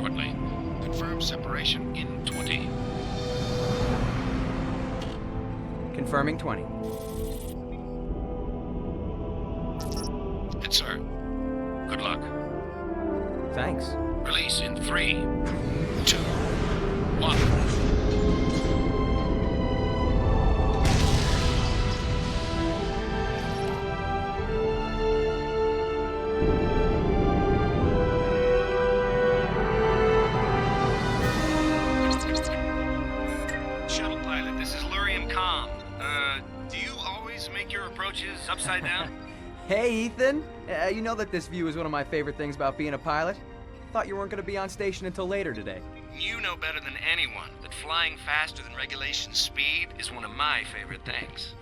shortly. Confirm separation in 20. Confirming 20. Hit, sir. Good luck. Thanks. Release in 3, 2, 1. Shuttle pilot, this is Lurium Com. Do you always make your approaches upside down? Hey, Ethan. You know that this view is one of my favorite things about being a pilot? Thought you weren't going to be on station until later today. You know better than anyone that flying faster than regulation speed is one of my favorite things.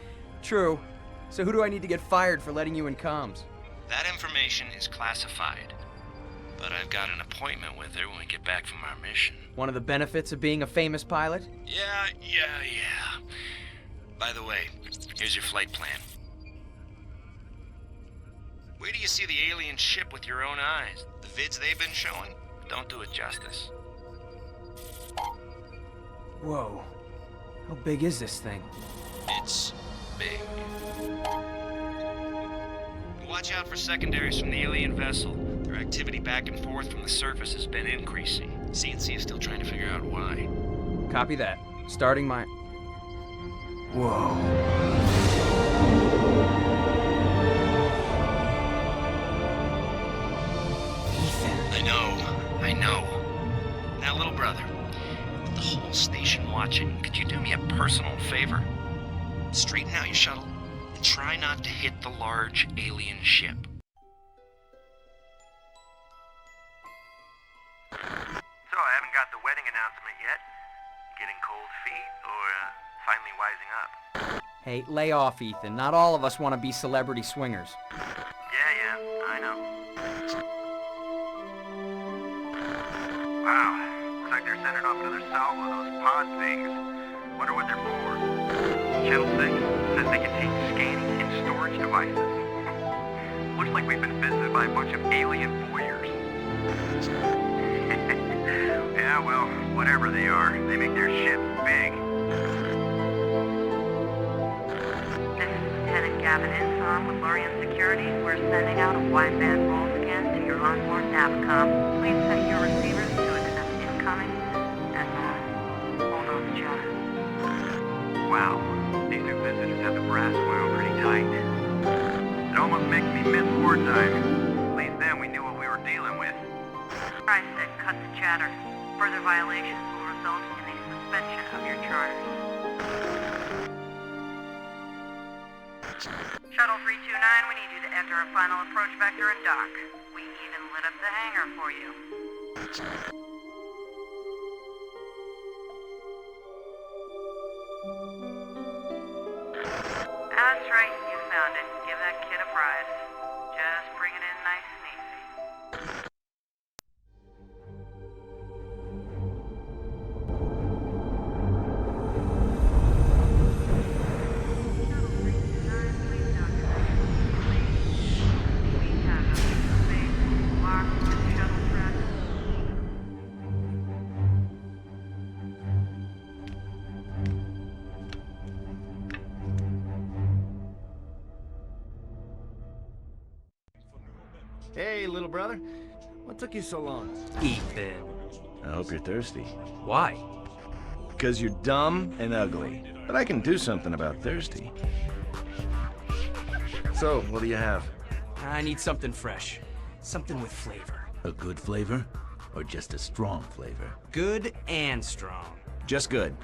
True. So who do I need to get fired for letting you in comms? That information is classified. But I've got an appointment with her when we get back from our mission. One of the benefits of being a famous pilot? Yeah. By the way, here's your flight plan. Where do you see the alien ship with your own eyes? The vids they've been showing don't do it justice. Whoa. How big is this thing? It's big. Watch out for secondaries from the alien vessel. Their activity back and forth from the surface has been increasing. CNC is still trying to figure out why. Copy that. Starting my... Whoa. I know. Now, little brother, with the whole station watching, could you do me a personal favor? Straighten out your shuttle and try not to hit the large alien ship. So, I haven't got the wedding announcement yet. Getting cold feet, or finally wising up? Hey, lay off, Ethan. Not all of us want to be celebrity swingers. Yeah, I know. Wow, looks like they're sending off another salvo of those pod things. Wonder what they're for. Channel 6 says they can take scanning and storage devices. Looks like we've been visited by a bunch of alien voyeurs. Yeah, well, whatever they are, they make their ship big. This is Lieutenant Gavin Insom with Lurian Security. We're sending out a wideband roll scan to your onboard Navicom. Please set your receivers to accept incoming and hold on the chatter. Wow, these new visitors have the brass wound pretty tight. It almost makes me miss wartime. At least then we knew what we were dealing with. I said cut the chatter. Further violations will result in the suspension of your charters. Shuttle 329, we need you to enter a final approach vector and dock. We even lit up the hangar for you. That's right, you found it. Give that kid a prize. Just bring it in nice and easy. Hey, little brother. What took you so long? Ethan. I hope you're thirsty. Why? Because you're dumb and ugly. But I can do something about thirsty. So, what do you have? I need something fresh. Something with flavor. A good flavor? Or just a strong flavor? Good and strong. Just good.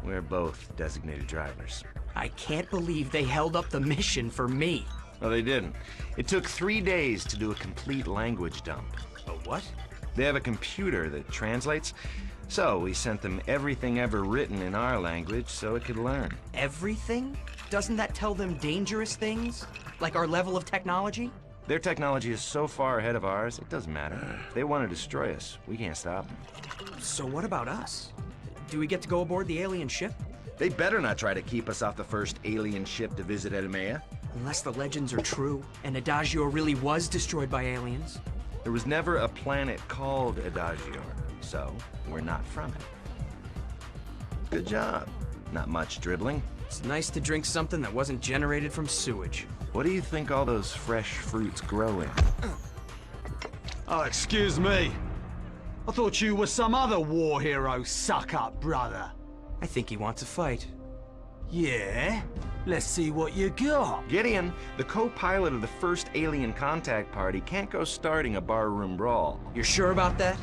We're both designated drivers. I can't believe they held up the mission for me. No, they didn't. It took 3 days to do a complete language dump. A what? They have a computer that translates, so we sent them everything ever written in our language so it could learn. Everything? Doesn't that tell them dangerous things? Like our level of technology? Their technology is so far ahead of ours, it doesn't matter. If they want to destroy us, we can't stop them. So what about us? Do we get to go aboard the alien ship? They better not try to keep us off the first alien ship to visit Edemea. Unless the legends are true, and Adagio really was destroyed by aliens. There was never a planet called Adagio. so we're not from it. Good job. Not much dribbling. It's nice to drink something that wasn't generated from sewage. What do you think all those fresh fruits grow in? Oh, excuse me. I thought you were some other war hero suck-up, brother. I think he wants a fight. Yeah? Let's see what you got. Gideon, the co-pilot of the first alien contact party, can't go starting a barroom brawl. You're sure about that?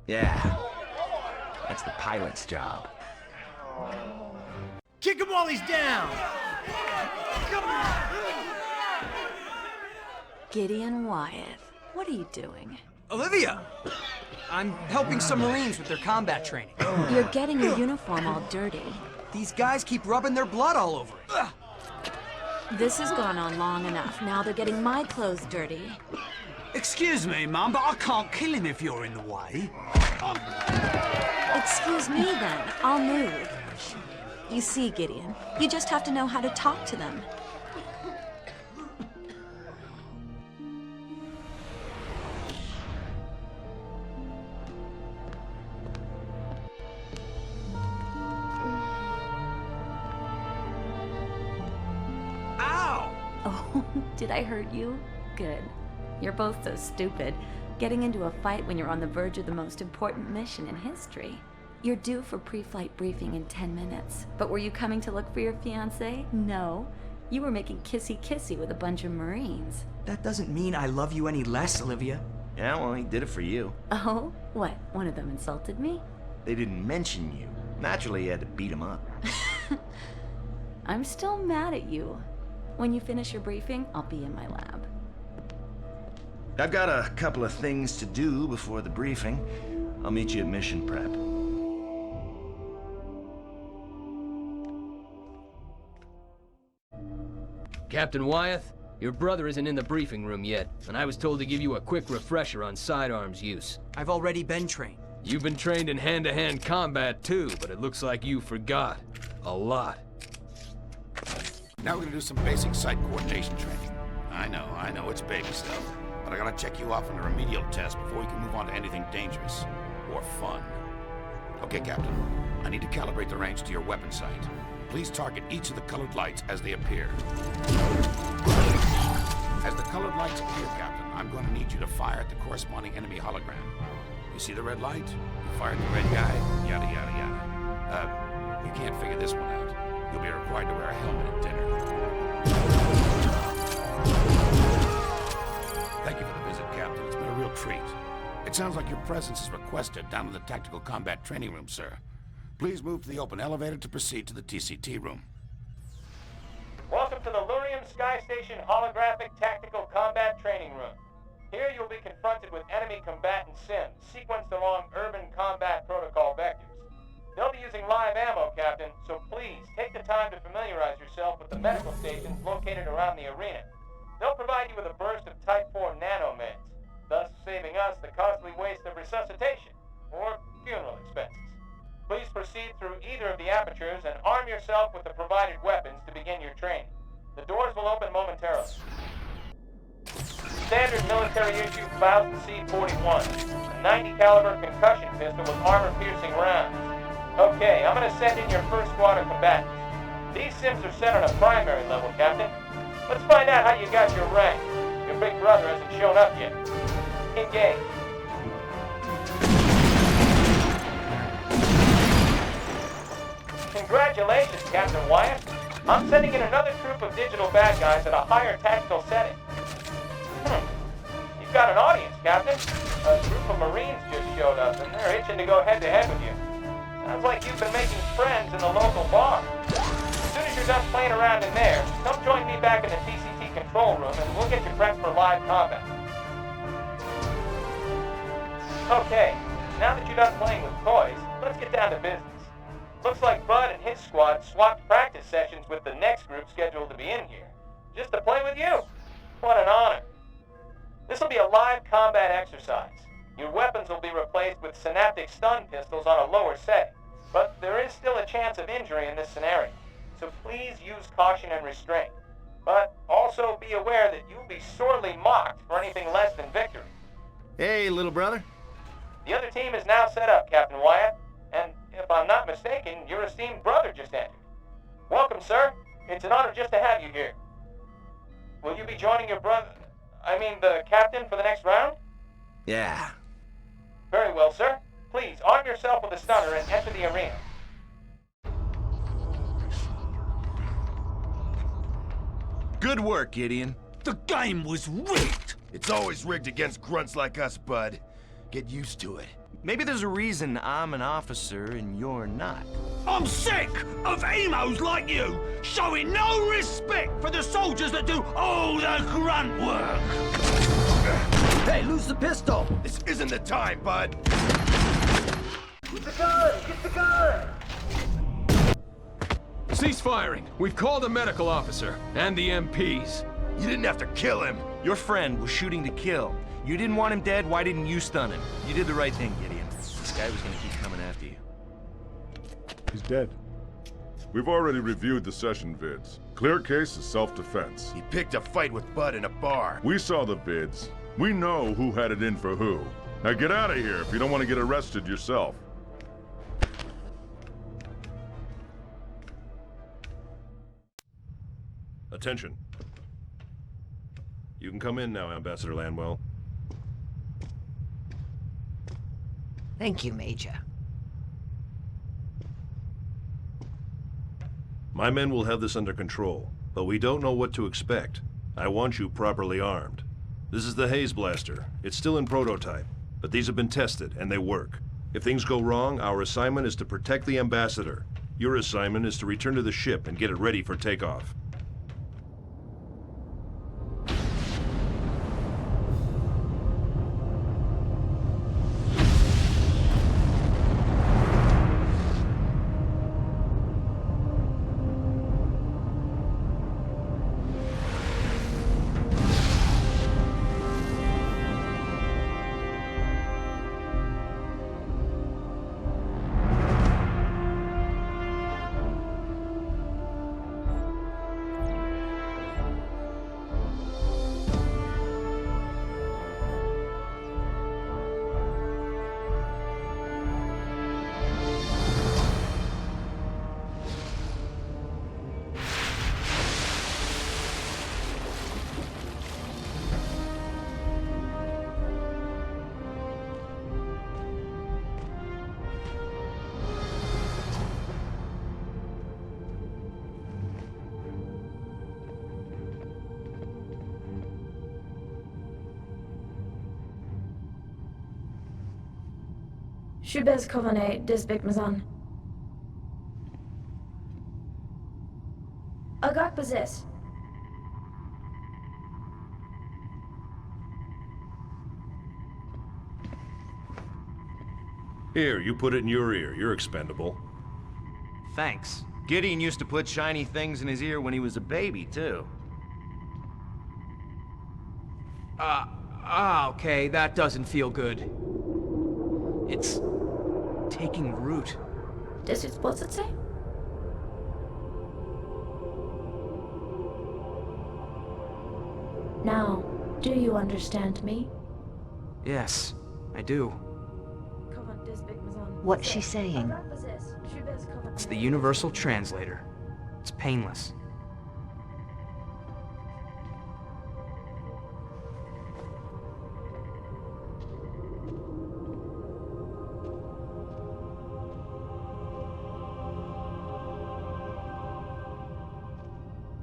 Yeah. That's the pilot's job. Kick him while he's down! Gideon Wyeth, what are you doing? Olivia! I'm helping some Marines with their combat training. You're getting your uniform all dirty. These guys keep rubbing their blood all over it. This has gone on long enough. Now they're getting my clothes dirty. Excuse me, Mum, but I can't kill him if you're in the way. Excuse me then, I'll move. You see, Gideon, you just have to know how to talk to them. Ow! Oh, did I hurt you? Good. You're both so stupid. Getting into a fight when you're on the verge of the most important mission in history. You're due for pre-flight briefing in 10 minutes. But were you coming to look for your fiancé? No. You were making kissy-kissy with a bunch of Marines. That doesn't mean I love you any less, Olivia. Yeah, well, he did it for you. Oh? What, one of them insulted me? They didn't mention you. Naturally, you had to beat him up. I'm still mad at you. When you finish your briefing, I'll be in my lab. I've got a couple of things to do before the briefing. I'll meet you at mission prep. Captain Wyeth, your brother isn't in the briefing room yet, and I was told to give you a quick refresher on sidearms use. I've already been trained. You've been trained in hand-to-hand combat too, but it looks like you forgot. A lot. Now we're gonna do some basic site coordination training. I know, it's baby stuff. But I gotta check you off on a remedial test before we can move on to anything dangerous. Or fun. Okay, Captain. I need to calibrate the range to your weapon sight. Please target each of the colored lights as they appear. As the colored lights appear, Captain, I'm going to need you to fire at the corresponding enemy hologram. You see the red light? You fire at the red guy? Yada, yada, yada. You can't figure this one out. You'll be required to wear a helmet at dinner. Thank you for the visit, Captain. It's been a real treat. It sounds like your presence is requested down in the Tactical Combat Training Room, sir. Please move to the open elevator to proceed to the TCT room. Welcome to the Lurium Sky Station Holographic Tactical Combat Training Room. Here you'll be confronted with enemy combatant sims, sequenced along urban combat protocol vectors. They'll be using live ammo, Captain, so please take the time to familiarize yourself with the medical stations located around the arena. They'll provide you with a burst of Type 4 nanomeds, thus saving us the costly waste of resuscitation or funeral expenses. Please proceed through either of the apertures and arm yourself with the provided weapons to begin your training. The doors will open momentarily. Standard military issue Faust C-41, a 90 caliber concussion pistol with armor-piercing rounds. Okay, I'm gonna send in your first squad of combatants. These sims are set on a primary level, Captain. Let's find out how you got your rank. Your big brother hasn't shown up yet. Engage. Congratulations, Captain Wyeth. I'm sending in another troop of digital bad guys at a higher tactical setting. You've got an audience, Captain. A group of Marines just showed up, and they're itching to go head-to-head with you. Sounds like you've been making friends in the local bar. As soon as you're done playing around in there, come join me back in the TCT control room, and we'll get you prepped for live combat. Okay, now that you're done playing with toys, let's get down to business. Looks like Bud and his squad swapped practice sessions with the next group scheduled to be in here. Just to play with you. What an honor. This will be a live combat exercise. Your weapons will be replaced with synaptic stun pistols on a lower setting. But there is still a chance of injury in this scenario. So please use caution and restraint. But also be aware that you'll be sorely mocked for anything less than victory. Hey, little brother. The other team is now set up, Captain Wyatt, and if I'm not mistaken, your esteemed brother just entered. Welcome, sir. It's an honor just to have you here. Will you be joining your the captain for the next round? Yeah. Very well, sir. Please, arm yourself with a stunner and enter the arena. Good work, Gideon. The game was rigged! It's always rigged against grunts like us, bud. Get used to it. Maybe there's a reason I'm an officer and you're not. I'm sick of emos like you showing no respect for the soldiers that do all the grunt work! Hey, lose the pistol! This isn't the time, bud! Get the gun! Get the gun! Cease firing. We've called a medical officer and the MPs. You didn't have to kill him! Your friend was shooting to kill. You didn't want him dead, why didn't you stun him? You did the right thing, Gideon. This guy was gonna keep coming after you. He's dead. We've already reviewed the session vids. Clear case is self-defense. He picked a fight with Bud in a bar. We saw the vids. We know who had it in for who. Now get out of here if you don't want to get arrested yourself. Attention. You can come in now, Ambassador Landwell. Thank you, Major. My men will have this under control, but we don't know what to expect. I want you properly armed. This is the Haze Blaster. It's still in prototype, but these have been tested, and they work. If things go wrong, our assignment is to protect the Ambassador. Your assignment is to return to the ship and get it ready for takeoff. Je bez kované desbek mazan. Agak possess. Here, you put it in your ear. You're expendable. Thanks. Gideon used to put shiny things in his ear when he was a baby, too. Okay, that doesn't feel good. It's taking root. Das ist was it say? Now, do you understand me? Yes, I do. What's she saying? It's the universal translator. It's painless.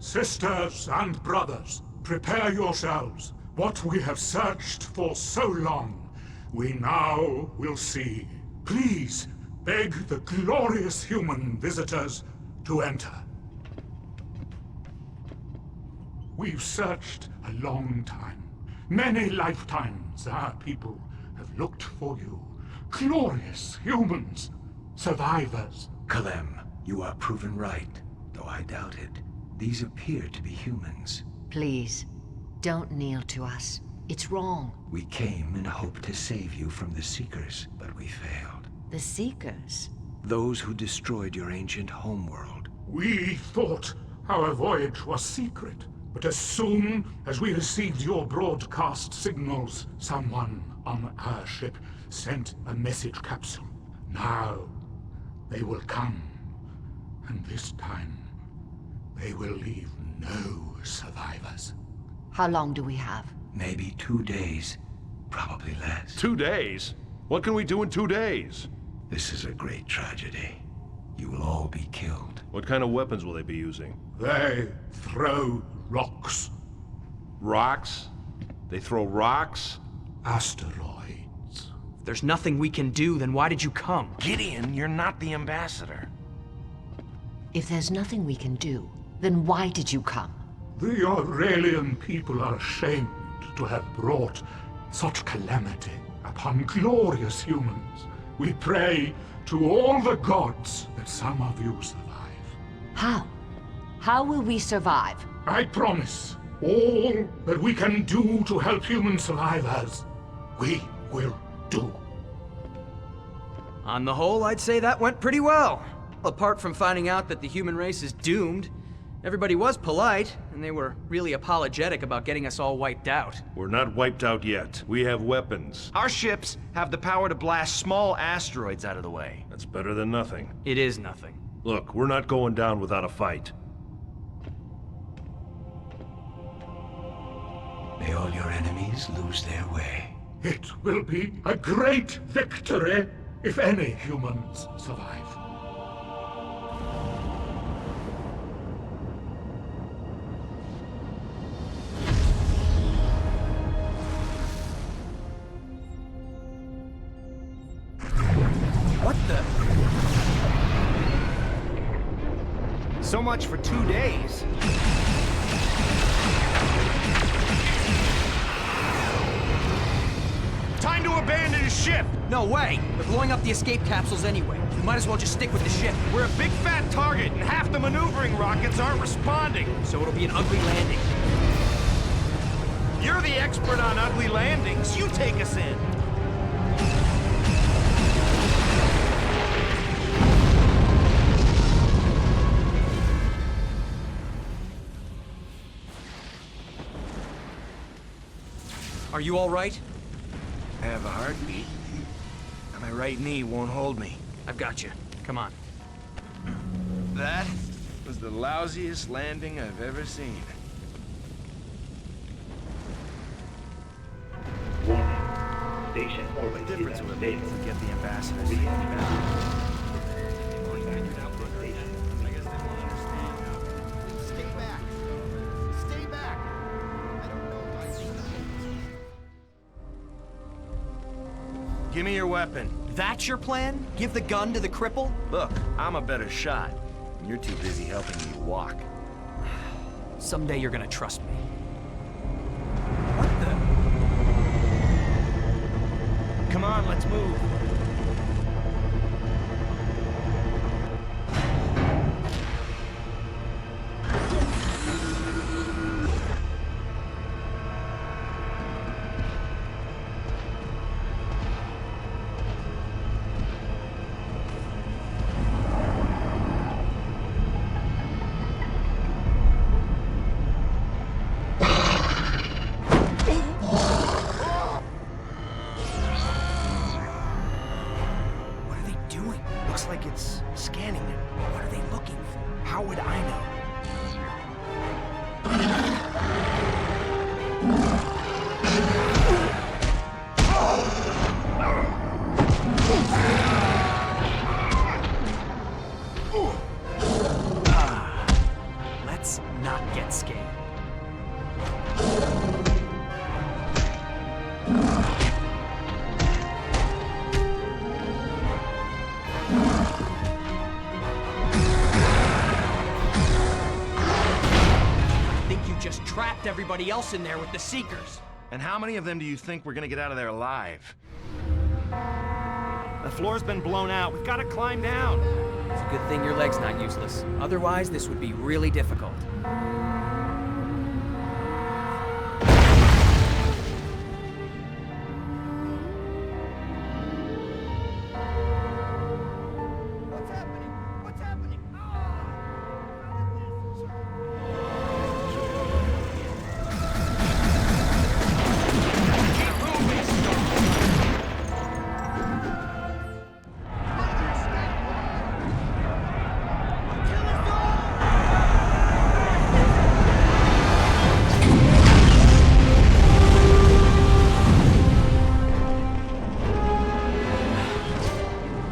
Sisters and brothers, prepare yourselves. What we have searched for so long, we now will see. Please, beg the glorious human visitors to enter. We've searched a long time. Many lifetimes our people have looked for you. Glorious humans, survivors. Kalem, you are proven right, though I doubt it. These appear to be humans. Please, don't kneel to us. It's wrong. We came in hope to save you from the Seekers, but we failed. The Seekers? Those who destroyed your ancient homeworld. We thought our voyage was secret, but as soon as we received your broadcast signals, someone on our ship sent a message capsule. Now, they will come. And this time, they will leave no survivors. How long do we have? Maybe 2 days. Probably less. 2 days? What can we do in 2 days? This is a great tragedy. You will all be killed. What kind of weapons will they be using? They throw rocks. Rocks? They throw rocks? Asteroids. If there's nothing we can do, then why did you come? Gideon, you're not the ambassador. If there's nothing we can do, then why did you come? The Aurelian people are ashamed to have brought such calamity upon glorious humans. We pray to all the gods that some of you survive. How? How will we survive? I promise, all that we can do to help human survivors, we will do. On the whole, I'd say that went pretty well. Apart from finding out that the human race is doomed, everybody was polite, and they were really apologetic about getting us all wiped out. We're not wiped out yet. We have weapons. Our ships have the power to blast small asteroids out of the way. That's better than nothing. It is nothing. Look, we're not going down without a fight. May all your enemies lose their way. It will be a great victory if any humans survive. What the? So much for 2 days. Time to abandon his ship! No way! They're blowing up the escape capsules anyway. We might as well just stick with the ship. We're a big fat target, and half the maneuvering rockets aren't responding. So it'll be an ugly landing. You're the expert on ugly landings. You take us in. Are you all right? I have a heartbeat. And my right knee won't hold me. I've got you. Come on. That was the lousiest landing I've ever seen. Station What difference would it make to get the ambassador to back? Stay back. Stay back. I don't know if I see that. Give me your weapon. That's your plan? Give the gun to the cripple? Look, I'm a better shot. You're too busy helping me walk. Someday you're gonna trust me. What the? Come on, let's move. Like it's scanning it. What are they looking for? How would I know? Let's not get scared. Just trapped everybody else in there with the Seekers. And how many of them do you think we're gonna get out of there alive? The floor's been blown out. We've gotta climb down. It's a good thing your leg's not useless. Otherwise, this would be really difficult.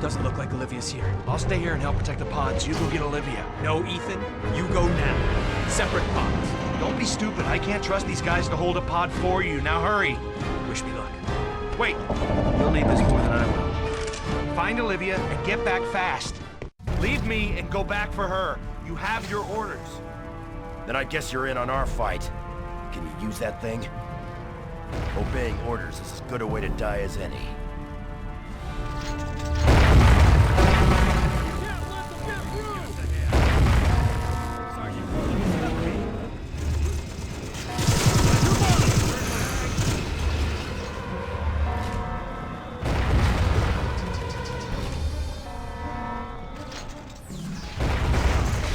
Doesn't look like Olivia's here. I'll stay here and help protect the pods. You go get Olivia. No, Ethan. You go now. Separate pods. Don't be stupid. I can't trust these guys to hold a pod for you. Now hurry. Wish me luck. Wait. You'll need this more than I will. Find Olivia and get back fast. Leave me and go back for her. You have your orders. Then I guess you're in on our fight. Can you use that thing? Obeying orders is as good a way to die as any.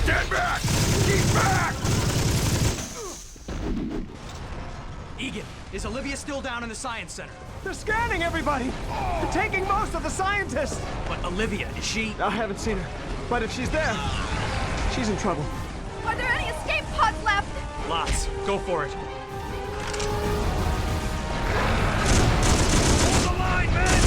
Get back! Keep back! Egan, is Olivia still down in the Science Center? They're scanning everybody! They're taking most of the scientists! But Olivia, is she? I haven't seen her, but if she's there, she's in trouble. Are there any escape pods left? Lots. Go for it. Hold the line, men!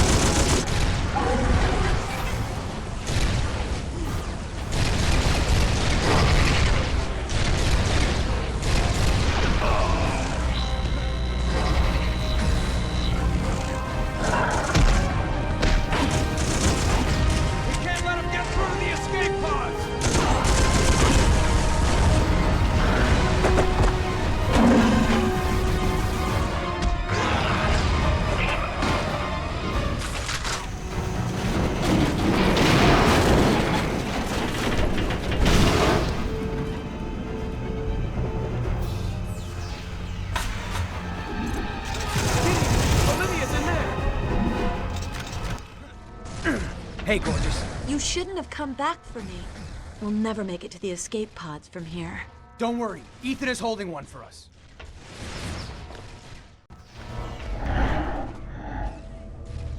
We can't let them get through the escape pods! Olivia's in there! Hey, gorgeous. You shouldn't have come back for me. We'll never make it to the escape pods from here. Don't worry. Ethan is holding one for us.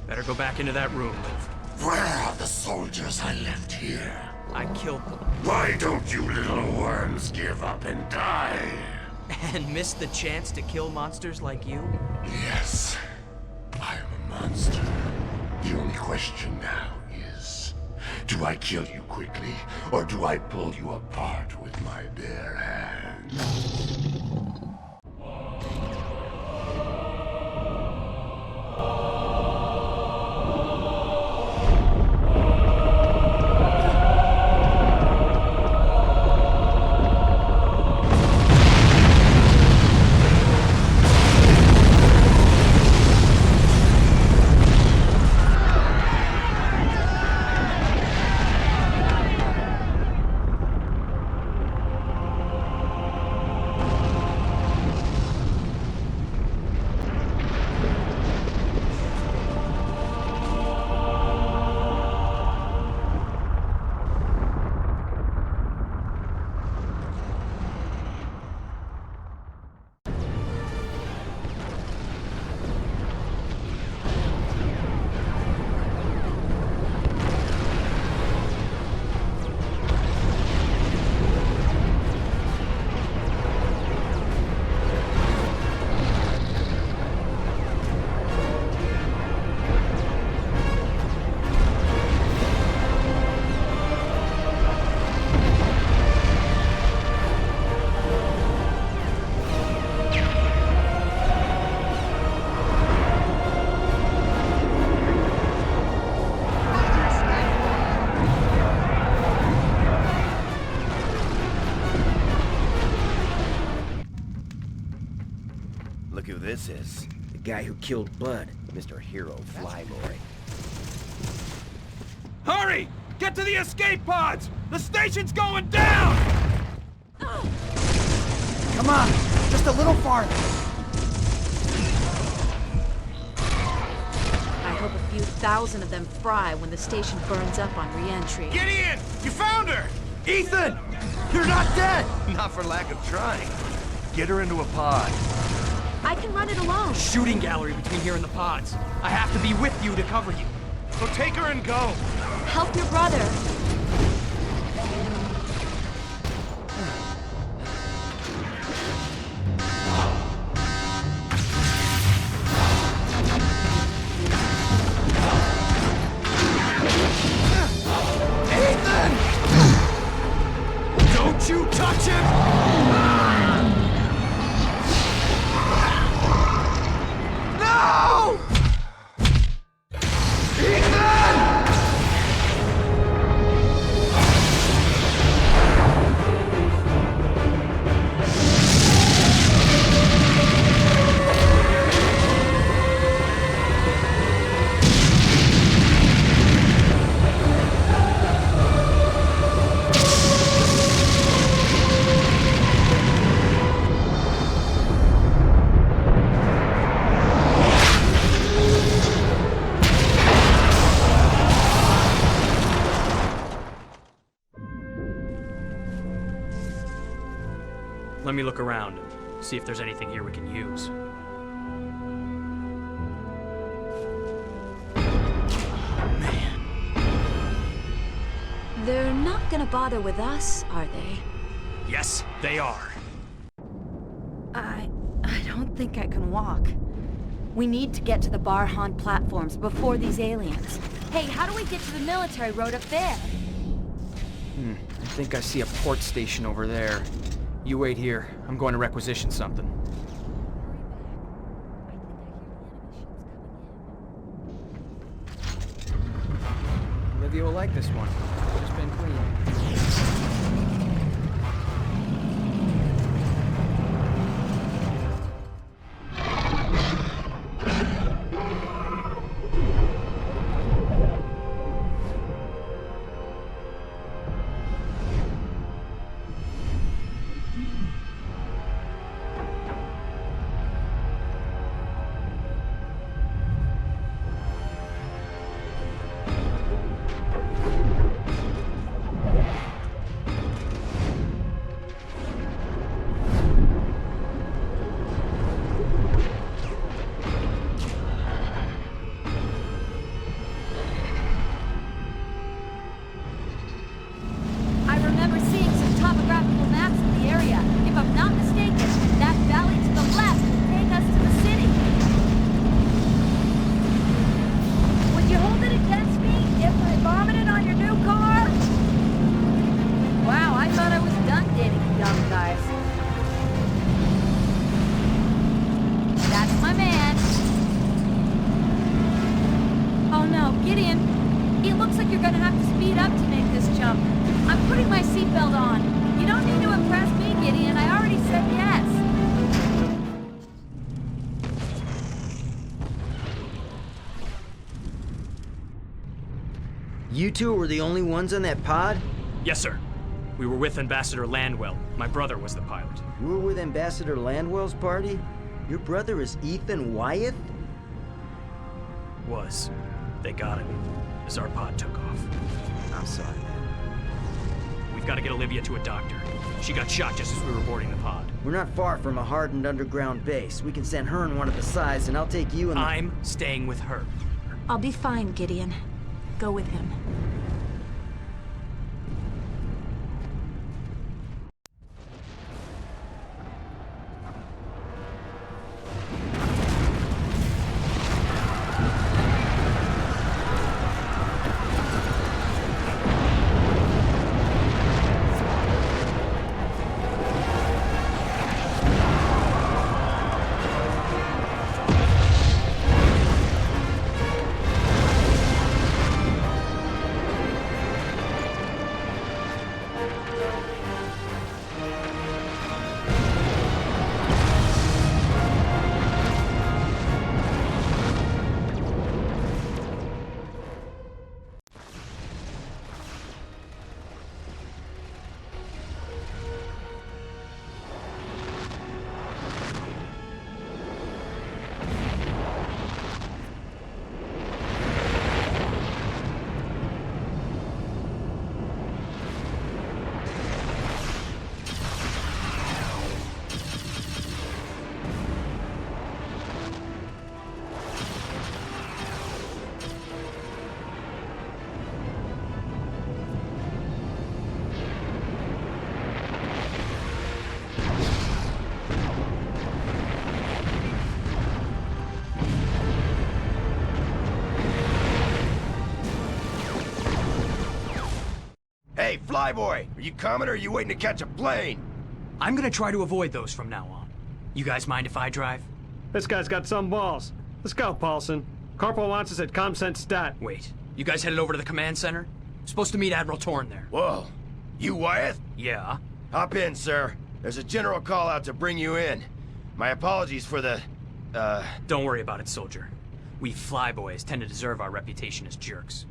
Better go back into that room, Liv. Where are the soldiers I left here? I killed them. Why don't you little worms give up and die? And miss the chance to kill monsters like you? Yes, I am a monster. The only question now is, do I kill you quickly, or do I pull you apart with my bare hands? Look who this is. The guy who killed Bud, Mr. Hero Flyboy. Hurry! Get to the escape pods! The station's going down! Come on, just a little farther. I hope a few thousand of them fry when the station burns up on re-entry. Gideon! You found her! Ethan! You're not dead! Not for lack of trying. Get her into a pod. I can run it alone. Shooting gallery between here and the pods. I have to be with you to cover you. So take her and go. Help your brother. Touch him! No! Ethan! Let me look around, see if there's anything here we can use. They're not gonna bother with us, are they? Yes, they are. I don't think I can walk. We need to get to the Barhan platforms before these aliens. Hey, how do we get to the military road up there? I think I see a port station over there. You wait here. I'm going to requisition something. Olivia will like this one. Just been cleaned. You two were the only ones on that pod? Yes, sir. We were with Ambassador Landwell. My brother was the pilot. You were with Ambassador Landwell's party? Your brother is Ethan Wyeth? Was. They got him as our pod took off. I'm sorry, man. We've got to get Olivia to a doctor. She got shot just as we were boarding the pod. We're not far from a hardened underground base. We can send her in one of the sides, and I'll take you and I'm staying with her. I'll be fine, Gideon. Go with him. Hey, Flyboy! Are you coming or are you waiting to catch a plane? I'm gonna try to avoid those from now on. You guys mind if I drive? This guy's got some balls. Let's go, Paulson. Corporal wants us at ComSense Stat. Wait, you guys headed over to the command center? Supposed to meet Admiral Torn there. Whoa. You Wyeth? Yeah? Hop in, sir. There's a general call out to bring you in. My apologies for the, Don't worry about it, soldier. We flyboys tend to deserve our reputation as jerks.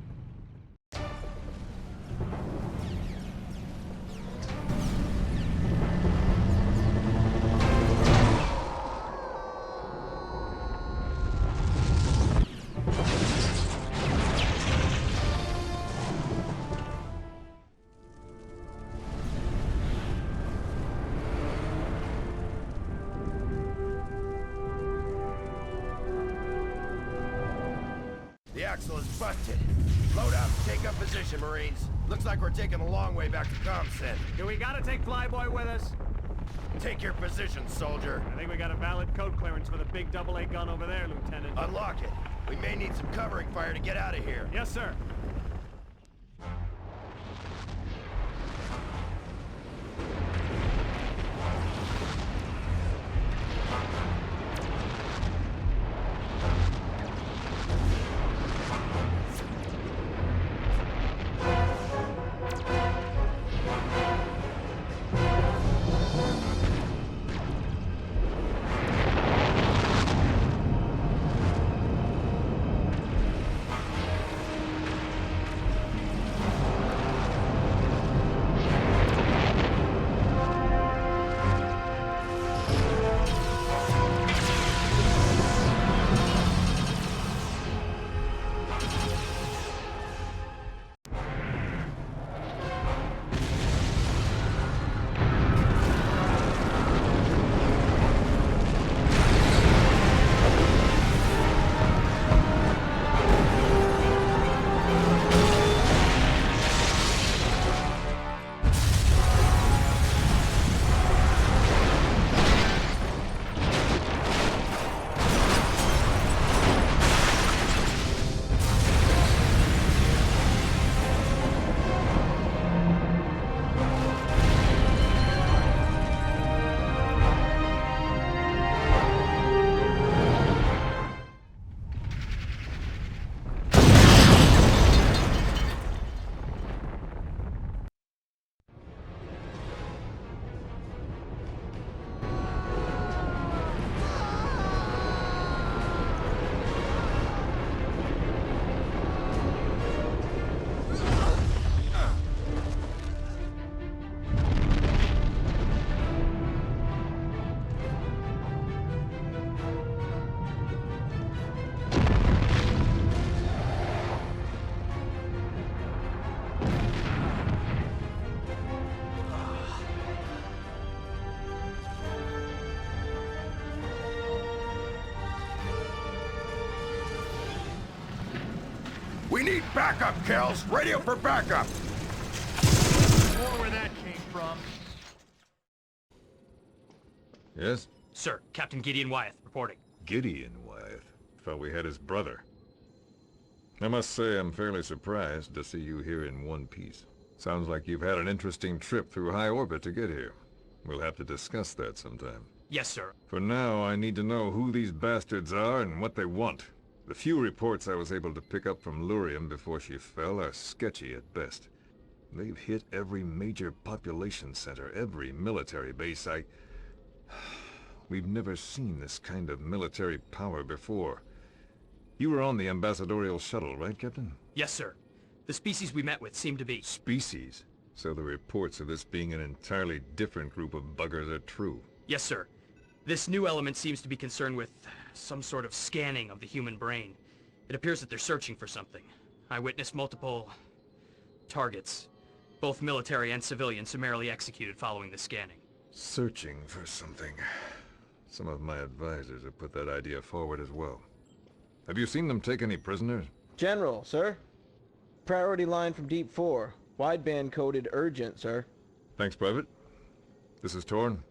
The axle is busted. Load up, take up position, Marines. Looks like we're taking a long way back to ComSen. Do we gotta take Flyboy with us? Take your position, soldier. I think we got a valid code clearance for the big AA gun over there, Lieutenant. Unlock it. We may need some covering fire to get out of here. Yes, sir. We need backup, Kells! Radio for backup! More where that came from. Yes? Sir, Captain Gideon Wyeth reporting. Gideon Wyeth? Thought we had his brother. I must say I'm fairly surprised to see you here in one piece. Sounds like you've had an interesting trip through high orbit to get here. We'll have to discuss that sometime. Yes, sir. For now, I need to know who these bastards are and what they want. The few reports I was able to pick up from Lurium before she fell are sketchy at best. They've hit every major population center, every military base. We've never seen this kind of military power before. You were on the ambassadorial shuttle, right, Captain? Yes, sir. The species we met with seemed to be... Species? So the reports of this being an entirely different group of buggers are true? Yes, sir. This new element seems to be concerned with some sort of scanning of the human brain. It appears that they're searching for something. I witnessed multiple... targets. Both military and civilian summarily executed following the scanning. Searching for something. Some of my advisors have put that idea forward as well. Have you seen them take any prisoners? General, sir. Priority line from Deep 4. Wideband coded urgent, sir. Thanks, Private. This is Torn.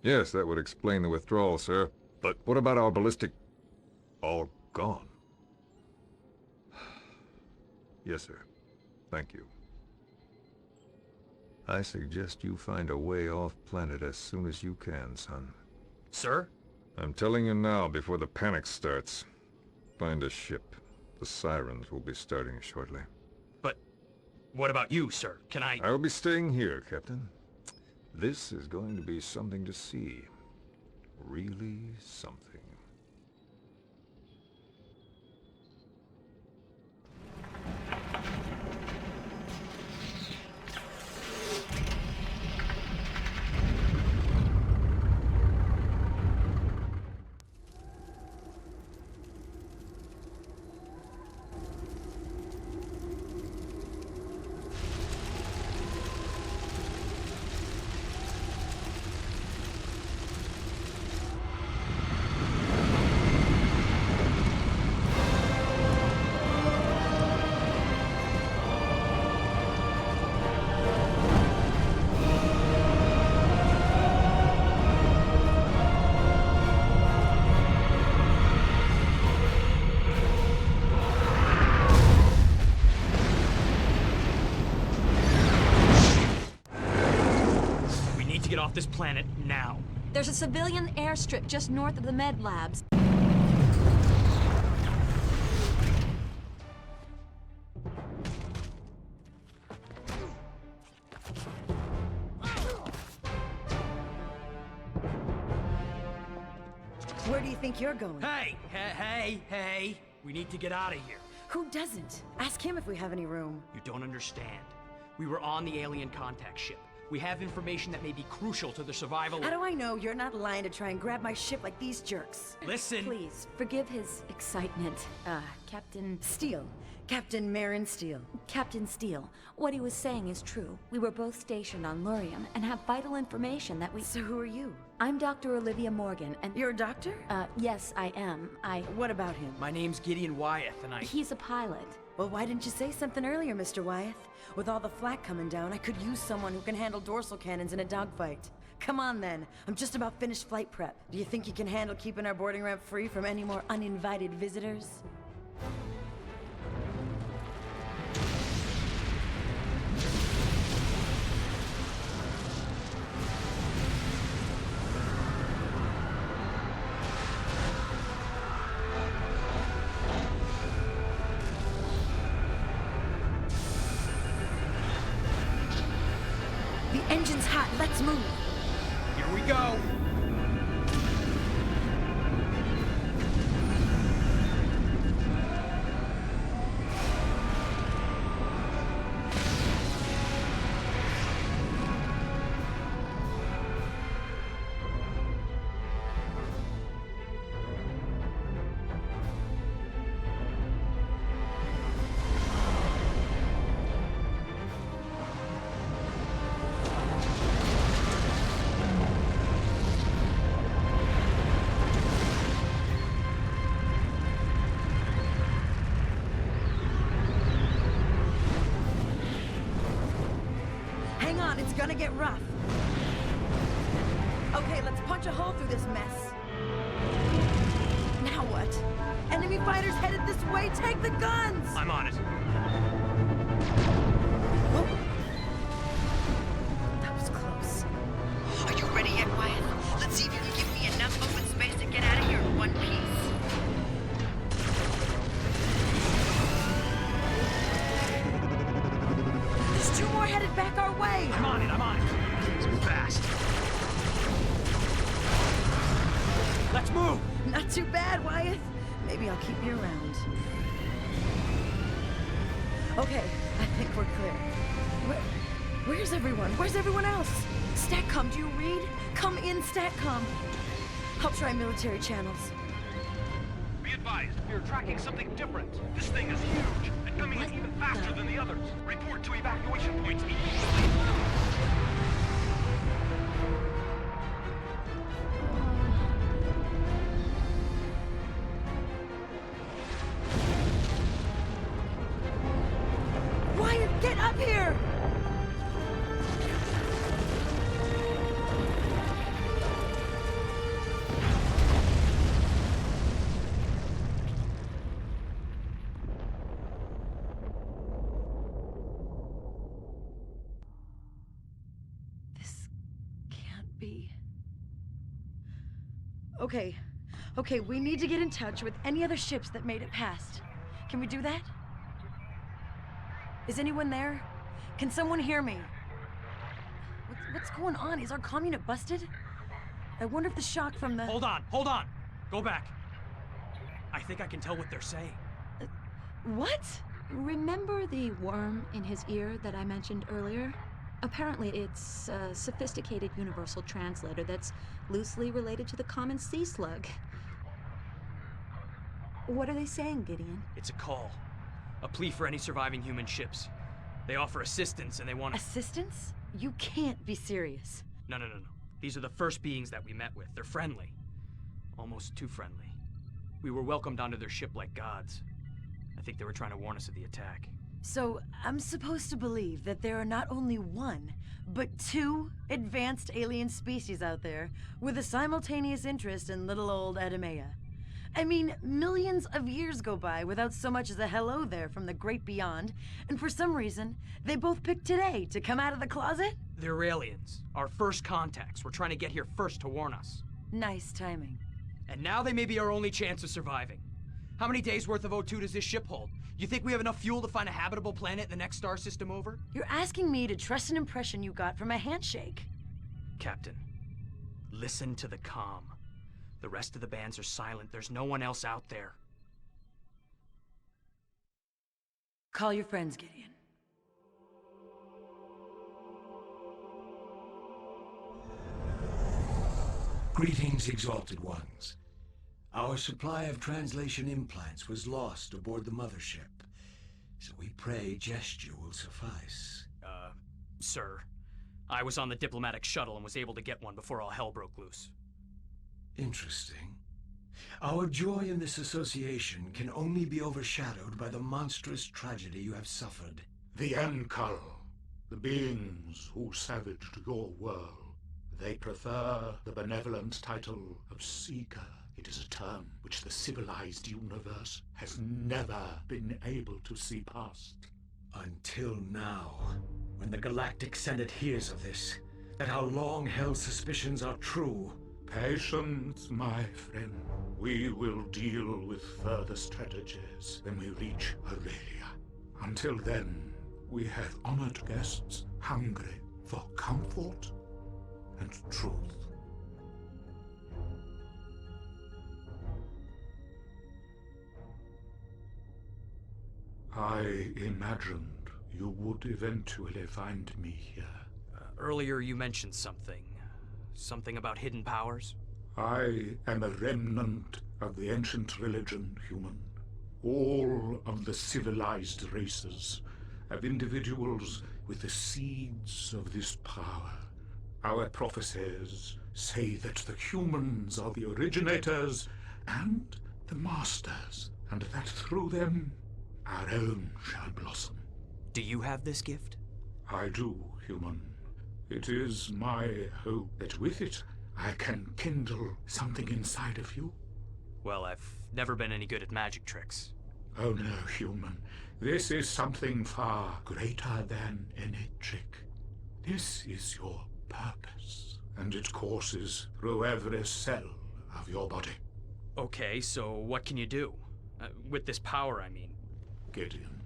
Yes, that would explain the withdrawal, sir. But what about our ballistic... all gone? Yes, sir. Thank you. I suggest you find a way off planet as soon as you can, son. Sir? I'm telling you now before the panic starts. Find a ship. The sirens will be starting shortly. But what about you, sir? Can I... I'll be staying here, Captain. This is going to be something to see. Really something. Get off this planet now. There's a civilian airstrip just north of the med labs. Where do you think you're going? Hey! We need to get out of here. Who doesn't? Ask him if we have any room. You don't understand. We were on the alien contact ship. We have information that may be crucial to the survival of... How do I know you're not lying to try and grab my ship like these jerks? Listen! Please, forgive his excitement. Captain... Steele. Captain Marin Steele. Captain Steele, what he was saying is true. We were both stationed on Lurium and have vital information that we... So who are you? I'm Dr. Olivia Morgan, and... You're a doctor? Yes, I am. What about him? My name's Gideon Wyeth, and He's a pilot. Well, why didn't you say something earlier, Mr. Wyeth? With all the flak coming down, I could use someone who can handle dorsal cannons in a dogfight. Come on, then. I'm just about finished flight prep. Do you think you can handle keeping our boarding ramp free from any more uninvited visitors? The engine's hot. Let's move. Here we go. Hang on, it's gonna get rough. Okay, let's punch a hole through this mess. Now what? Enemy fighters headed this way. Take the guns! I'm on it. Oh. That was close. Are you ready yet, Wyatt? Let's see if you can give me enough open space to get out of here in one piece. There's two more headed back our way! I'm on it. Let's move fast. Let's move! Not too bad, Wyeth. Maybe I'll keep you around. Okay, I think we're clear. Where's everyone? Where's everyone else? StatCom, do you read? Come in, StatCom. I'll try military channels. Be advised, we are tracking something different. This thing is huge and coming in even faster than the others. Report to evacuation points immediately. Wyeth, get up here! Okay. Okay, we need to get in touch with any other ships that made it past. Can we do that? Is anyone there? Can someone hear me? What's going on? Is our comm unit busted? I wonder if the shock from the... Hold on! Go back. I think I can tell what they're saying. What? Remember the worm in his ear that I mentioned earlier? Apparently it's a sophisticated universal translator that's loosely related to the common sea slug. What are they saying, Gideon? It's a call. A plea for any surviving human ships. They offer assistance and they want... Assistance? You can't be serious. No. These are the first beings that we met with. They're friendly. Almost too friendly. We were welcomed onto their ship like gods. I think they were trying to warn us of the attack. So, I'm supposed to believe that there are not only one, but two advanced alien species out there with a simultaneous interest in little old Edemea. I mean, millions of years go by without so much as a hello there from the great beyond, and for some reason, they both picked today to come out of the closet? They're aliens. Our first contacts. We're trying to get here first to warn us. Nice timing. And now they may be our only chance of surviving. How many days worth of O2 does this ship hold? You think we have enough fuel to find a habitable planet in the next star system over? You're asking me to trust an impression you got from a handshake. Captain, listen to the comm. The rest of the bands are silent. There's no one else out there. Call your friends, Gideon. Greetings, Exalted Ones. Our supply of translation implants was lost aboard the mothership, so we pray gesture will suffice. Sir, I was on the diplomatic shuttle and was able to get one before all hell broke loose. Interesting. Our joy in this association can only be overshadowed by the monstrous tragedy you have suffered. The Enkal, the beings who savaged your world. They prefer the benevolent title of Seeker. It is a term which the civilized universe has never been able to see past. Until now, when the Galactic Senate hears of this, that our long-held suspicions are true. Patience, my friend. We will deal with further strategies when we reach Aurelia. Until then, we have honored guests hungry for comfort and truth. I imagined you would eventually find me here. Earlier you mentioned something. Something about hidden powers? I am a remnant of the ancient religion, human. All of the civilized races have individuals with the seeds of this power. Our prophecies say that the humans are the originators and the masters, and that through them, our own shall blossom. Do you have this gift? I do, human. It is my hope that with it, I can kindle something inside of you. Well, I've never been any good at magic tricks. Oh no, human. This is something far greater than any trick. This is your purpose, and it courses through every cell of your body. Okay, so what can you do? With this power, I mean. Gideon,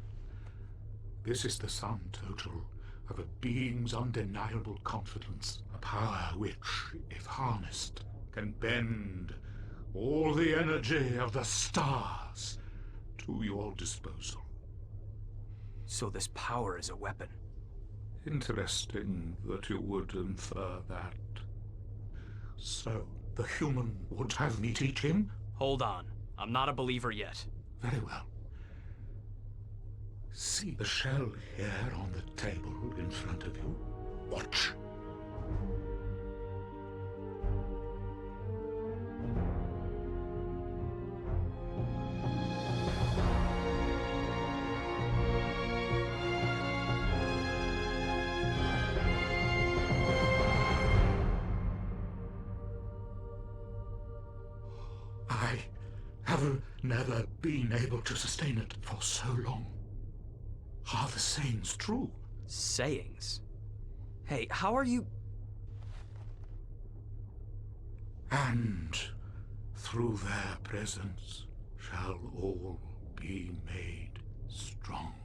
this is the sum total of a being's undeniable confidence, a power which, if harnessed, can bend all the energy of the stars to your disposal. So this power is a weapon? Interesting that you would infer that. So, the human would have me teach him? Hold on. I'm not a believer yet. Very well. See the shell here on the table in front of you? Watch. I have never been able to sustain it for so long. Are the sayings true? Sayings? Hey, how are you... And through their presence shall all be made strong.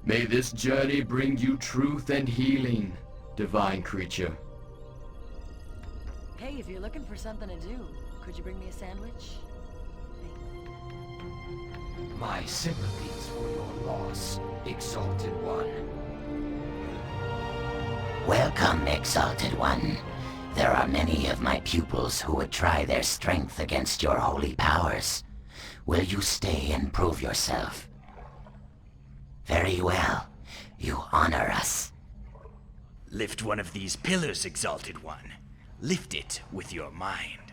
May this journey bring you truth and healing, divine creature. Hey, if you're looking for something to do, could you bring me a sandwich? My sympathies for your loss, Exalted One. Welcome, Exalted One. There are many of my pupils who would try their strength against your holy powers. Will you stay and prove yourself? Very well. You honor us. Lift one of these pillars, Exalted One. Lift it with your mind.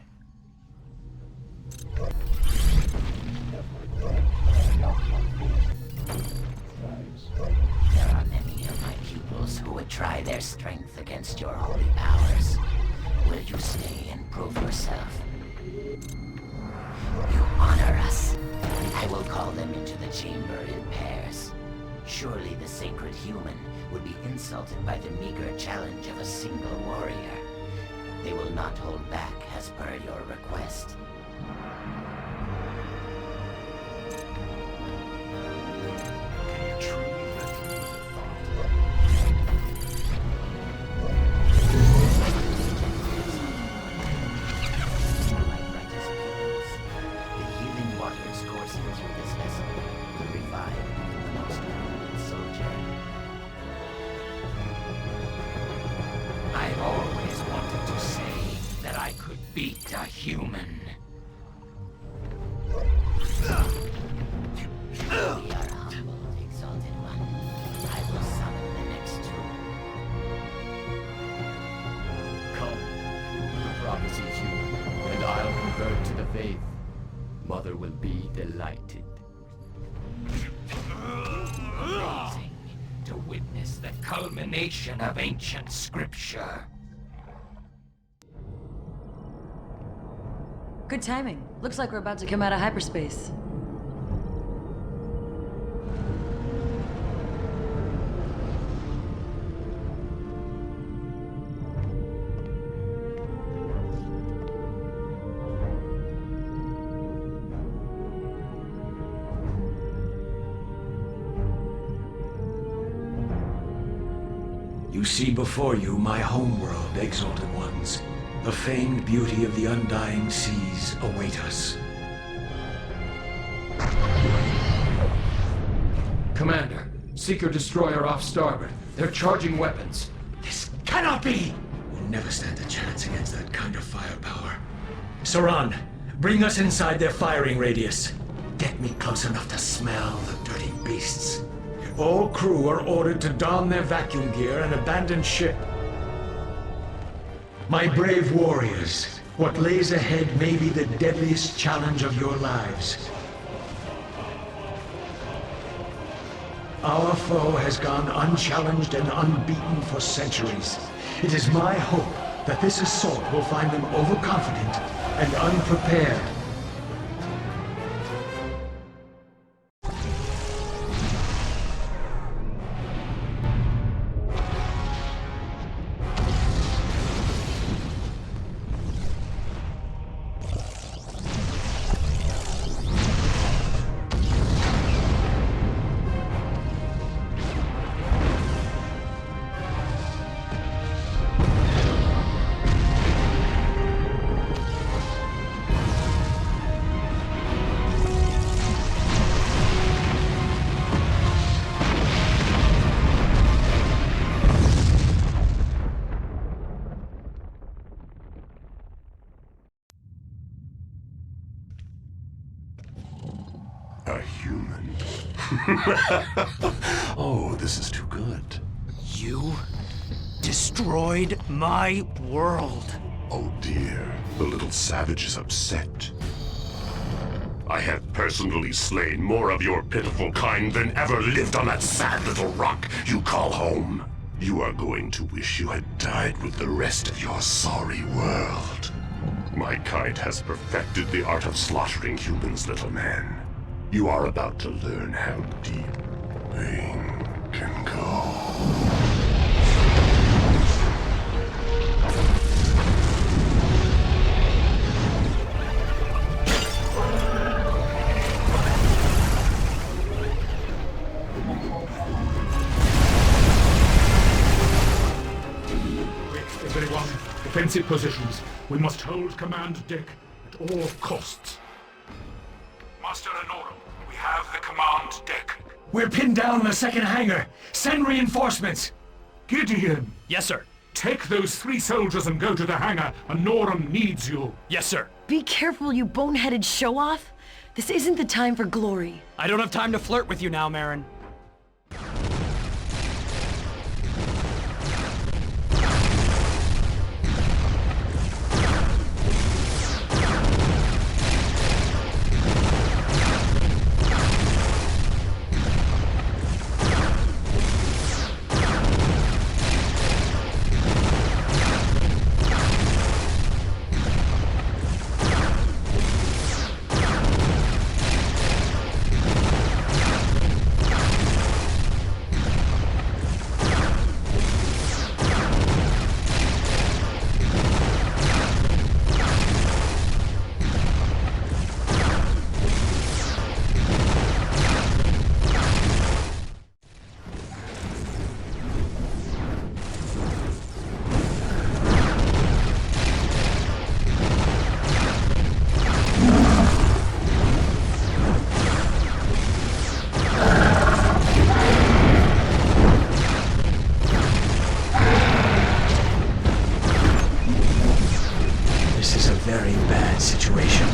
There are many of my pupils who would try their strength against your holy powers. Will you stay and prove yourself? You honor us. I will call them into the chamber in pairs. Surely the sacred human would be insulted by the meager challenge of a single warrior. They will not hold back as per your request. Beat a human. We are humbled, Exalted One. I will summon the next two. Come. He promises you, and I'll convert to the faith. Mother will be delighted. Amazing to witness the culmination of ancient scripture. Good timing. Looks like we're about to come out of hyperspace. You see before you my homeworld, Exalted Ones. The famed beauty of the undying seas await us. Commander, Seeker-Destroyer off starboard. They're charging weapons. This cannot be! We'll never stand a chance against that kind of firepower. Saran, bring us inside their firing radius. Get me close enough to smell the dirty beasts. All crew are ordered to don their vacuum gear and abandon ship. My brave warriors, what lays ahead may be the deadliest challenge of your lives. Our foe has gone unchallenged and unbeaten for centuries. It is my hope that this assault will find them overconfident and unprepared. A human. Oh, this is too good. You destroyed my world. Oh dear, the little savage is upset. I have personally slain more of your pitiful kind than ever lived on that sad little rock you call home. You are going to wish you had died with the rest of your sorry world. My kind has perfected the art of slaughtering humans, little man. You are about to learn how deep pain can go. Everyone, defensive positions. We must hold command deck at all costs. Master Anorum, we have the command deck. We're pinned down in the second hangar. Send reinforcements. Gideon. Yes, sir. Take those 3 soldiers and go to the hangar. Anorum needs you. Yes, sir. Be careful, you boneheaded show-off. This isn't the time for glory. I don't have time to flirt with you now, Marin. very bad situation.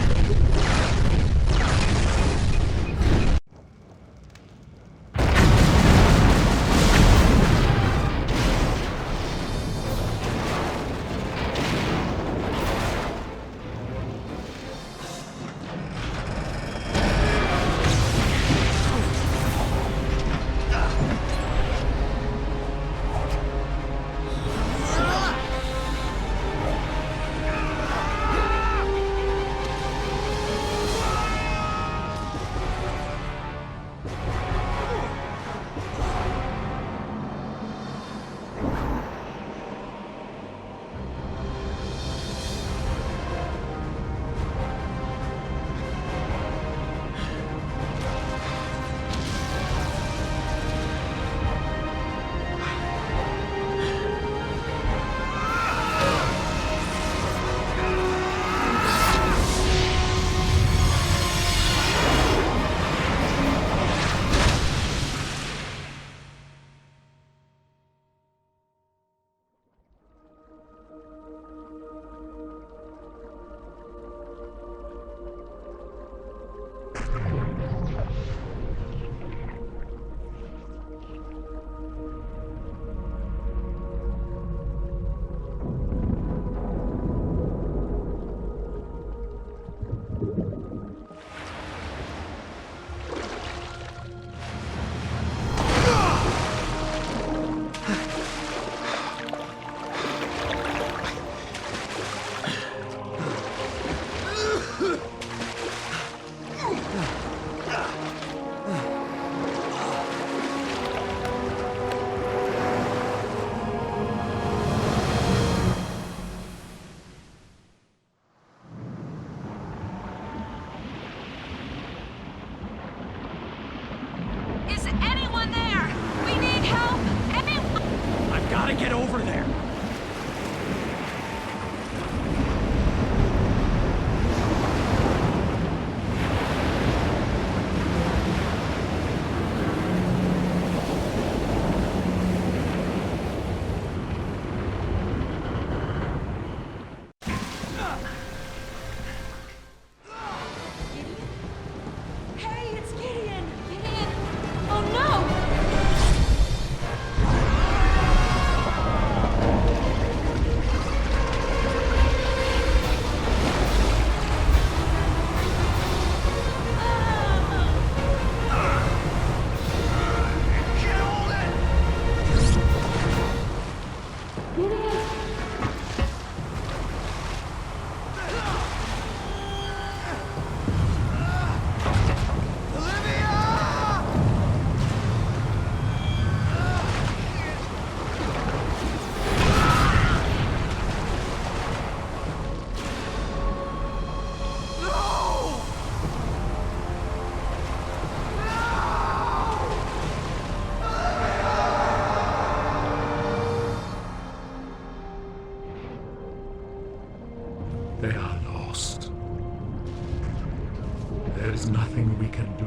There is nothing we can do.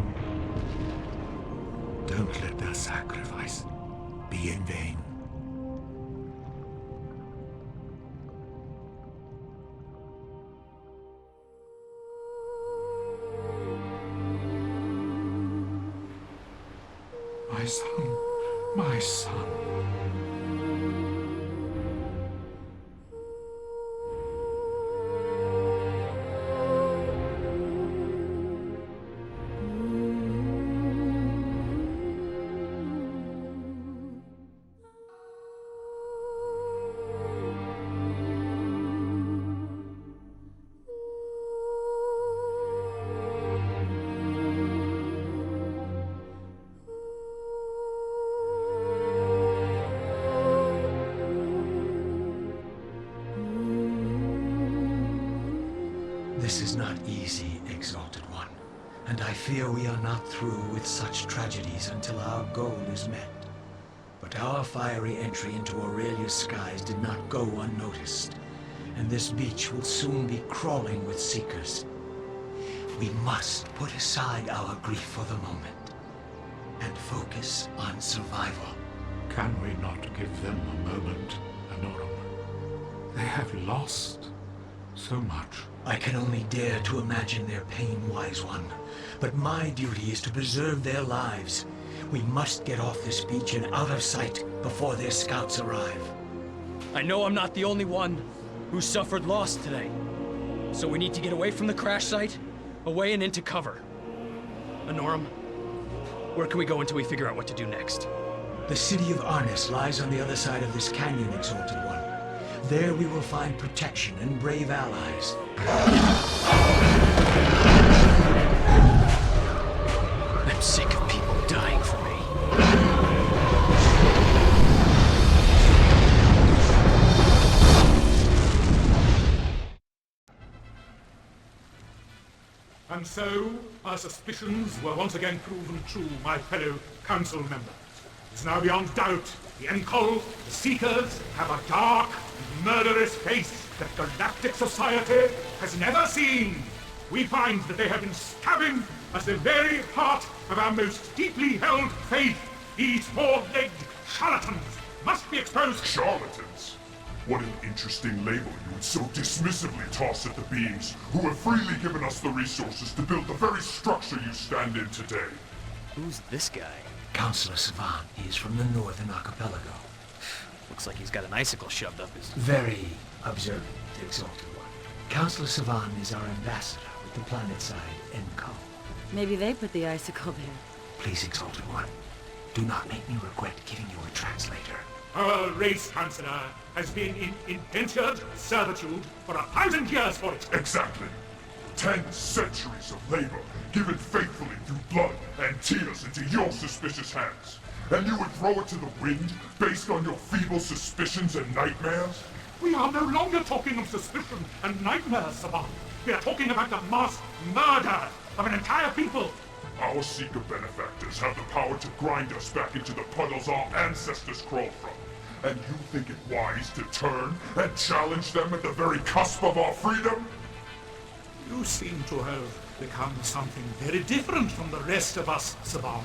Don't let their sacrifice be in vain. My son, my son. This is not easy, Exalted One, and I fear we are not through with such tragedies until our goal is met. But our fiery entry into Aurelia's skies did not go unnoticed, and this beach will soon be crawling with Seekers. We must put aside our grief for the moment, and focus on survival. Can we not give them a moment, Anorum? They have lost so much. I can only dare to imagine their pain, Wise One. But my duty is to preserve their lives. We must get off this beach and out of sight before their scouts arrive. I know I'm not the only one who suffered loss today. So we need to get away from the crash site, away and into cover. Anorum, where can we go until we figure out what to do next? The city of Arnis lies on the other side of this canyon, Exalted One. There we will find protection and brave allies. I'm sick of people dying for me. And so, our suspicions were once again proven true, my fellow council members. It's now beyond doubt the Enkol, the Seekers, have a dark and murderous face that galactic society has never seen. We find that they have been stabbing at the very heart of our most deeply held faith. These four-legged charlatans must be exposed. Charlatans? What an interesting label you would so dismissively toss at the beings who have freely given us the resources to build the very structure you stand in today. Who's this guy? Counselor Savan. He is from the Northern Archipelago. Looks like he's got an icicle shoved up his... Very observant, Exalted One. Counselor Savan is our ambassador with the planet-side Enkol. Maybe they put the icicle there. Please, Exalted One, do not make me regret giving you a translator. Our race, Chancellor, has been in indentured servitude for 1,000 years for it. Exactly. 10 centuries of labor, given faithfully through blood and tears into your suspicious hands. And you would throw it to the wind based on your feeble suspicions and nightmares? We are no longer talking of suspicion and nightmares, Saban. We are talking about the mass murder of an entire people. Our Seeker benefactors have the power to grind us back into the puddles our ancestors crawled from. And you think it wise to turn and challenge them at the very cusp of our freedom? You seem to have become something very different from the rest of us, Saban.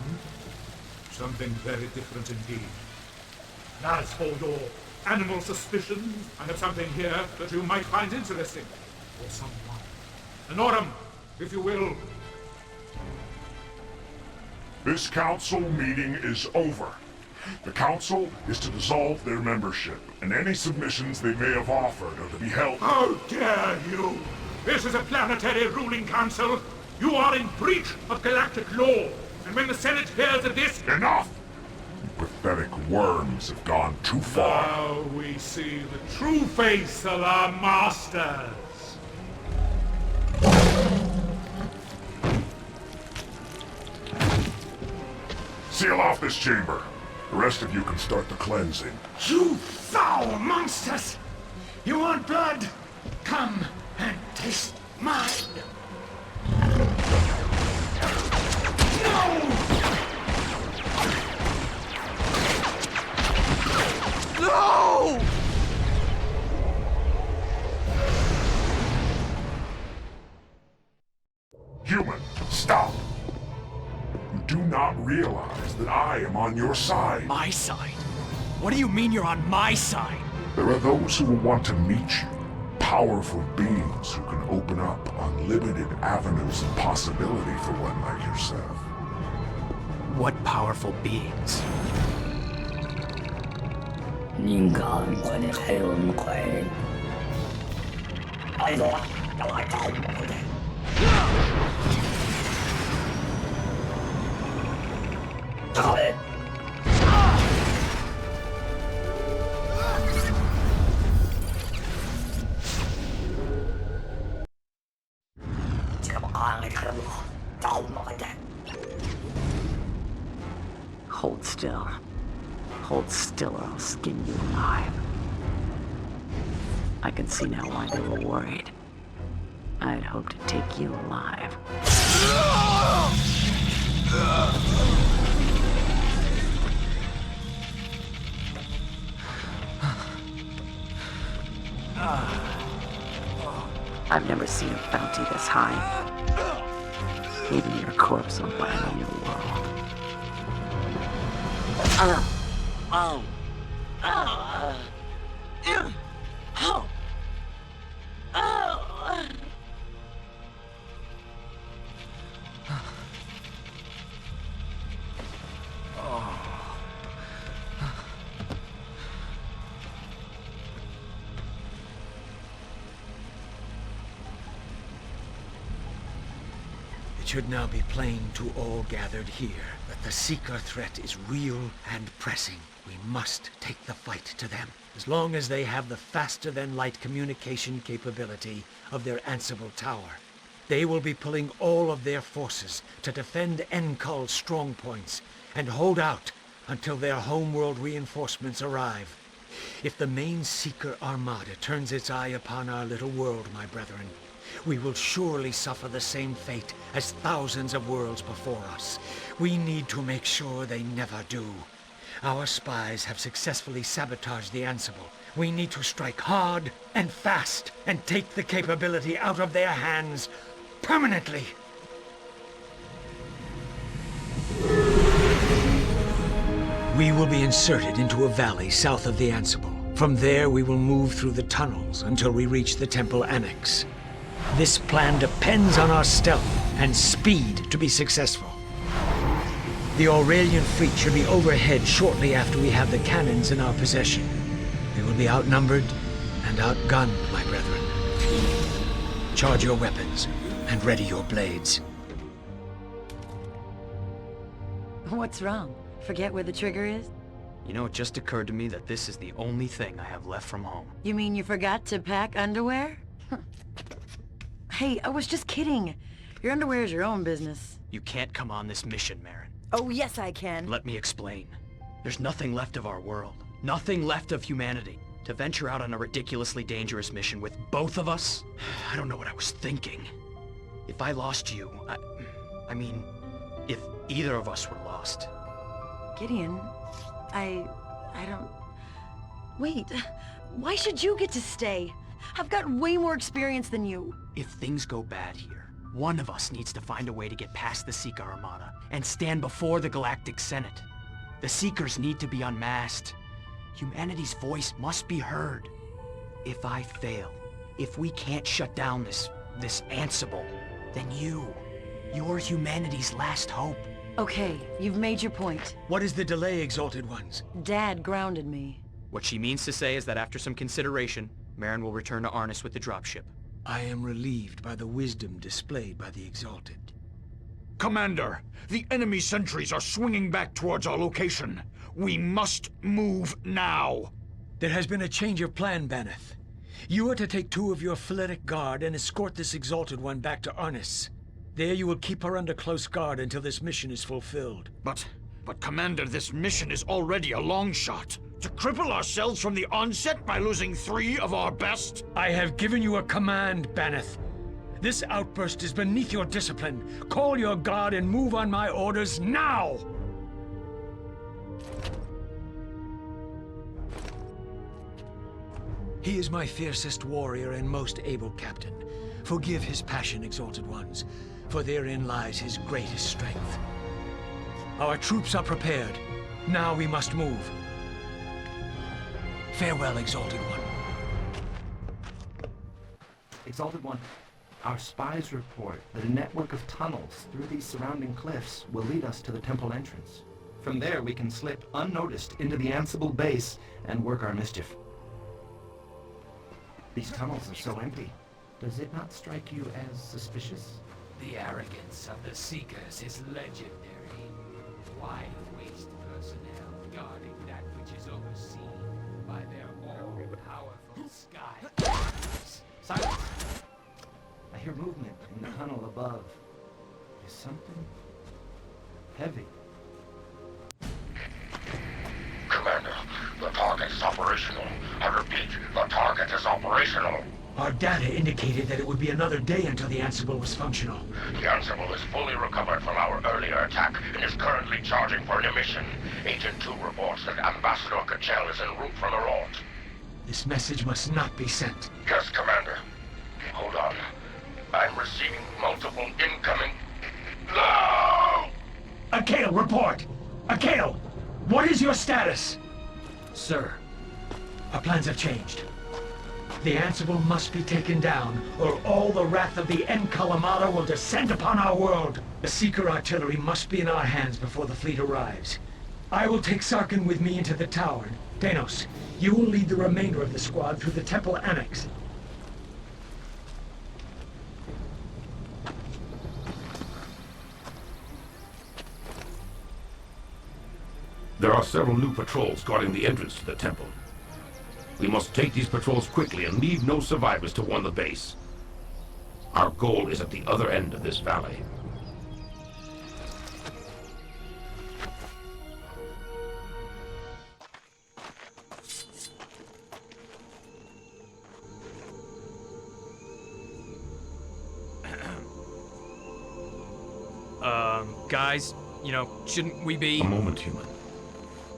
Something very different indeed. And as for your animal suspicions, I have something here that you might find interesting. Or someone. Anorum, if you will. This council meeting is over. The council is to dissolve their membership, and any submissions they may have offered are to be held. How dare you! This is a planetary ruling council. You are in breach of galactic law. And when the Senate hears of this... Enough! You pathetic worms have gone too far. Now we see the true face of our masters. Seal off this chamber. The rest of you can start the cleansing. You foul monsters! You want blood? Come and taste mine! No! No! Human, stop! You do not realize that I am on your side. My side? What do you mean you're on my side? There are those who will want to meet you. Powerful beings who can open up unlimited avenues of possibility for one like yourself. What powerful beings? Hold still. Hold still or I'll skin you alive. I can see now why they were worried. I had hoped to take you alive. I've never seen a bounty this high. Even your corpse will buy a new world. It should now be plain to all gathered here that the Seeker threat is real and pressing. We must take the fight to them. As long as they have the faster-than-light communication capability of their Ansible Tower, they will be pulling all of their forces to defend Enkul's strong points and hold out until their homeworld reinforcements arrive. If the main Seeker Armada turns its eye upon our little world, my brethren, we will surely suffer the same fate as thousands of worlds before us. We need to make sure they never do. Our spies have successfully sabotaged the Ansible. We need to strike hard and fast and take the capability out of their hands permanently. We will be inserted into a valley south of the Ansible. From there, we will move through the tunnels until we reach the Temple Annex. This plan depends on our stealth and speed to be successful. The Aurelian fleet should be overhead shortly after we have the cannons in our possession. We will be outnumbered and outgunned, my brethren. Charge your weapons and ready your blades. What's wrong? Forget where the trigger is? You know, it just occurred to me that this is the only thing I have left from home. You mean you forgot to pack underwear? Hey, I was just kidding. Your underwear is your own business. You can't come on this mission, Marin. Oh, yes, I can. Let me explain. There's nothing left of our world. Nothing left of humanity. To venture out on a ridiculously dangerous mission with both of us? I don't know what I was thinking. If I lost you, I mean, if either of us were lost. Gideon, I don't... Wait, why should you get to stay? I've got way more experience than you. If things go bad here, one of us needs to find a way to get past the Seeker Armada and stand before the Galactic Senate. The Seekers need to be unmasked. Humanity's voice must be heard. If I fail, if we can't shut down this Ansible, then you're humanity's last hope. Okay, you've made your point. What is the delay, Exalted Ones? Dad grounded me. What she means to say is that after some consideration, Marin will return to Arnis with the dropship. I am relieved by the wisdom displayed by the Exalted. Commander, the enemy sentries are swinging back towards our location. We must move now. There has been a change of plan, Baneth. You are to take 2 of your Phletic Guard and escort this Exalted One back to Arnis. There you will keep her under close guard until this mission is fulfilled. But Commander, this mission is already a long shot. To cripple ourselves from the onset by losing 3 of our best? I have given you a command, Baneth. This outburst is beneath your discipline. Call your guard and move on my orders now! He is my fiercest warrior and most able captain. Forgive his passion, Exalted Ones, for therein lies his greatest strength. Our troops are prepared. Now we must move. Farewell, Exalted One. Exalted One, our spies report that a network of tunnels through these surrounding cliffs will lead us to the temple entrance. From there, we can slip unnoticed into the Ansible base and work our mischief. These tunnels are so empty. Does it not strike you as suspicious? The arrogance of the Seekers is legendary. Why waste personnel guarding that which is overseen by their all-powerful sky? Silence! I hear movement in the tunnel above. Is something heavy? Commander, the target is operational. I repeat, the target is operational. Our data indicated that it would be another day until the Ansible was functional. The Ansible is fully recovered from our earlier attack and is currently charging for an emission. Agent 2 reports that Ambassador Kachel is en route from Eralt. This message must not be sent. Yes, Commander. Hold on. I'm receiving multiple incoming... No! Akale, report! Akale, what is your status? Sir, our plans have changed. The Ansible must be taken down, or all the wrath of the Enkalamata will descend upon our world. The Seeker artillery must be in our hands before the fleet arrives. I will take Sarkin with me into the tower. Danos, you will lead the remainder of the squad through the temple annex. There are several new patrols guarding the entrance to the temple. We must take these patrols quickly and leave no survivors to warn the base. Our goal is at the other end of this valley. Guys, you know, shouldn't we be... A moment, human.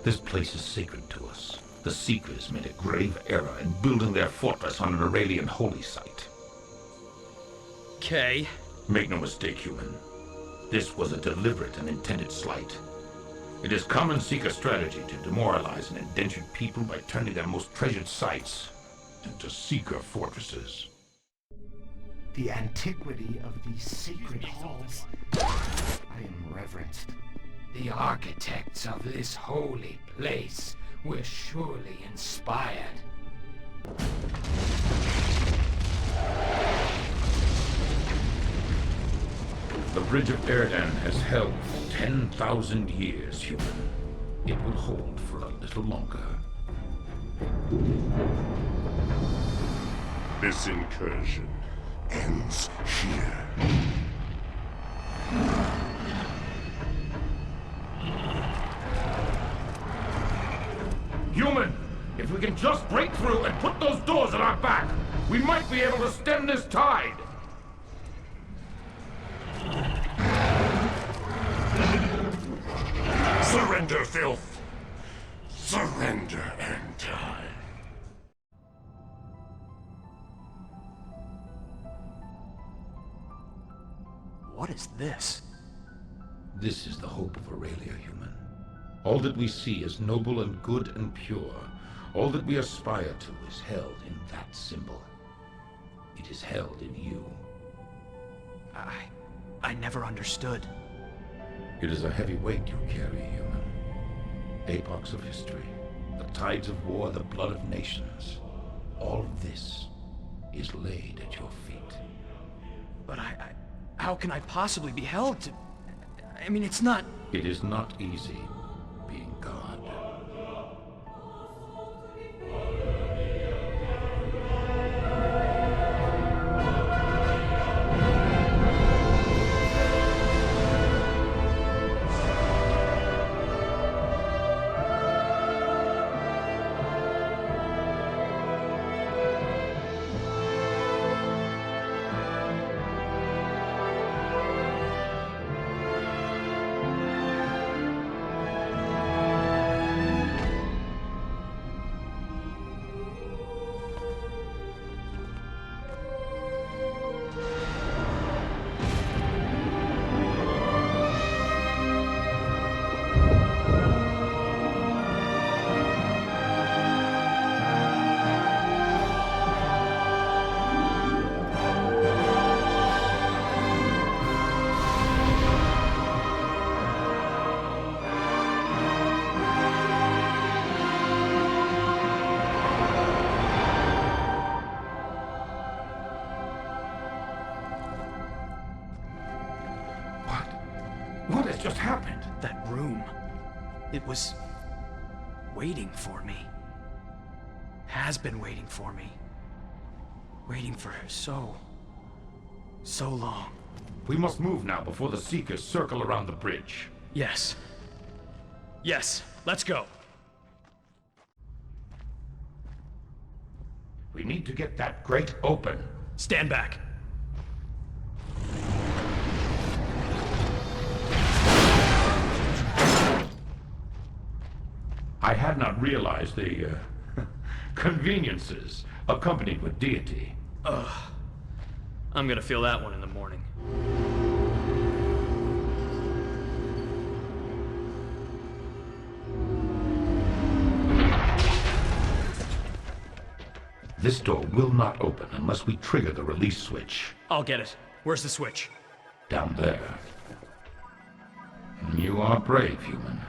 This place is sacred to us. The Seekers made a grave error in building their fortress on an Aurelian holy site. Okay. Make no mistake, human. This was a deliberate and intended slight. It is common Seeker strategy to demoralize an indentured people by turning their most treasured sites into Seeker fortresses. The antiquity of these sacred halls. I am reverenced. The architects of this holy place were surely inspired. The Bridge of Erdan has held for 10,000 years, human. It will hold for a little longer. This incursion ends here. Human, if we can just break through and put those doors at our back, we might be able to stem this tide. Surrender, filth! Surrender and die. What is this? This is the hope of Aurelia, human. All that we see is noble and good and pure. All that we aspire to is held in that symbol. It is held in you. I never understood. It is a heavy weight you carry, human. Epochs of history, the tides of war, the blood of nations. All of this is laid at your feet. But how can I possibly be held to... I mean, it's not... It is not easy being God. What has just happened? That room. It was waiting for me. Has been waiting for me. Waiting for so long. We must move now before the Seekers circle around the bridge. Yes. Yes, let's go. We need to get that grate open. Stand back. I had not realized the conveniences accompanied with deity. Ugh. I'm gonna feel that one in the morning. This door will not open unless we trigger the release switch. I'll get it. Where's the switch? Down there. You are brave, human.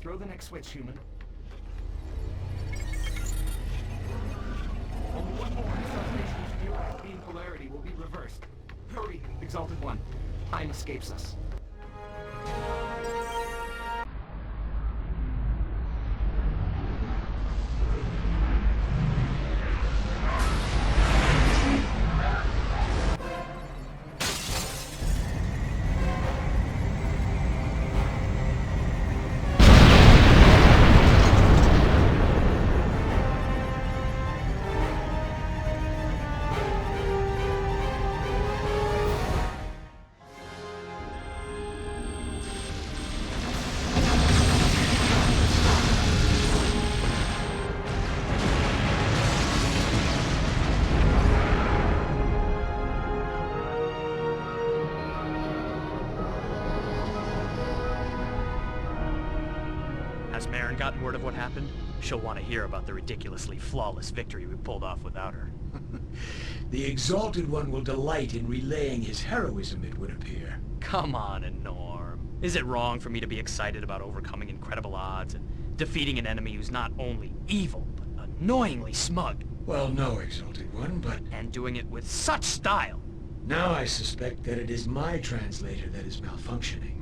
Throw the next switch, human. Only one more. The substation's view beam polarity will be reversed. Hurry, Exalted One. Time escapes us. Has Marin gotten word of what happened? She'll want to hear about the ridiculously flawless victory we pulled off without her. The Exalted One will delight in relaying his heroism, it would appear. Come on, Norm. Is it wrong for me to be excited about overcoming incredible odds and defeating an enemy who's not only evil, but annoyingly smug? Well, no, Exalted One, but... And doing it with such style! Now I suspect that it is my translator that is malfunctioning.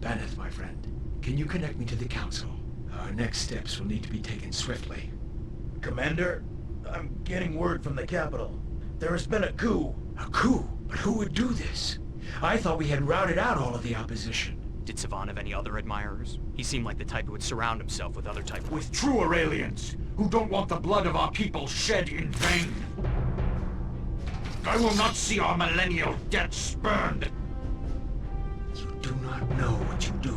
Baneth, my friend, can you connect me to the Council? Our next steps will need to be taken swiftly. Commander, I'm getting word from the capital. There has been a coup. A coup? But who would do this? I thought we had routed out all of the opposition. Did Savan have any other admirers? He seemed like the type who would surround himself with other type of... With truer aliens, who don't want the blood of our people shed in vain. I will not see our millennial debt spurned. You do not know what you do.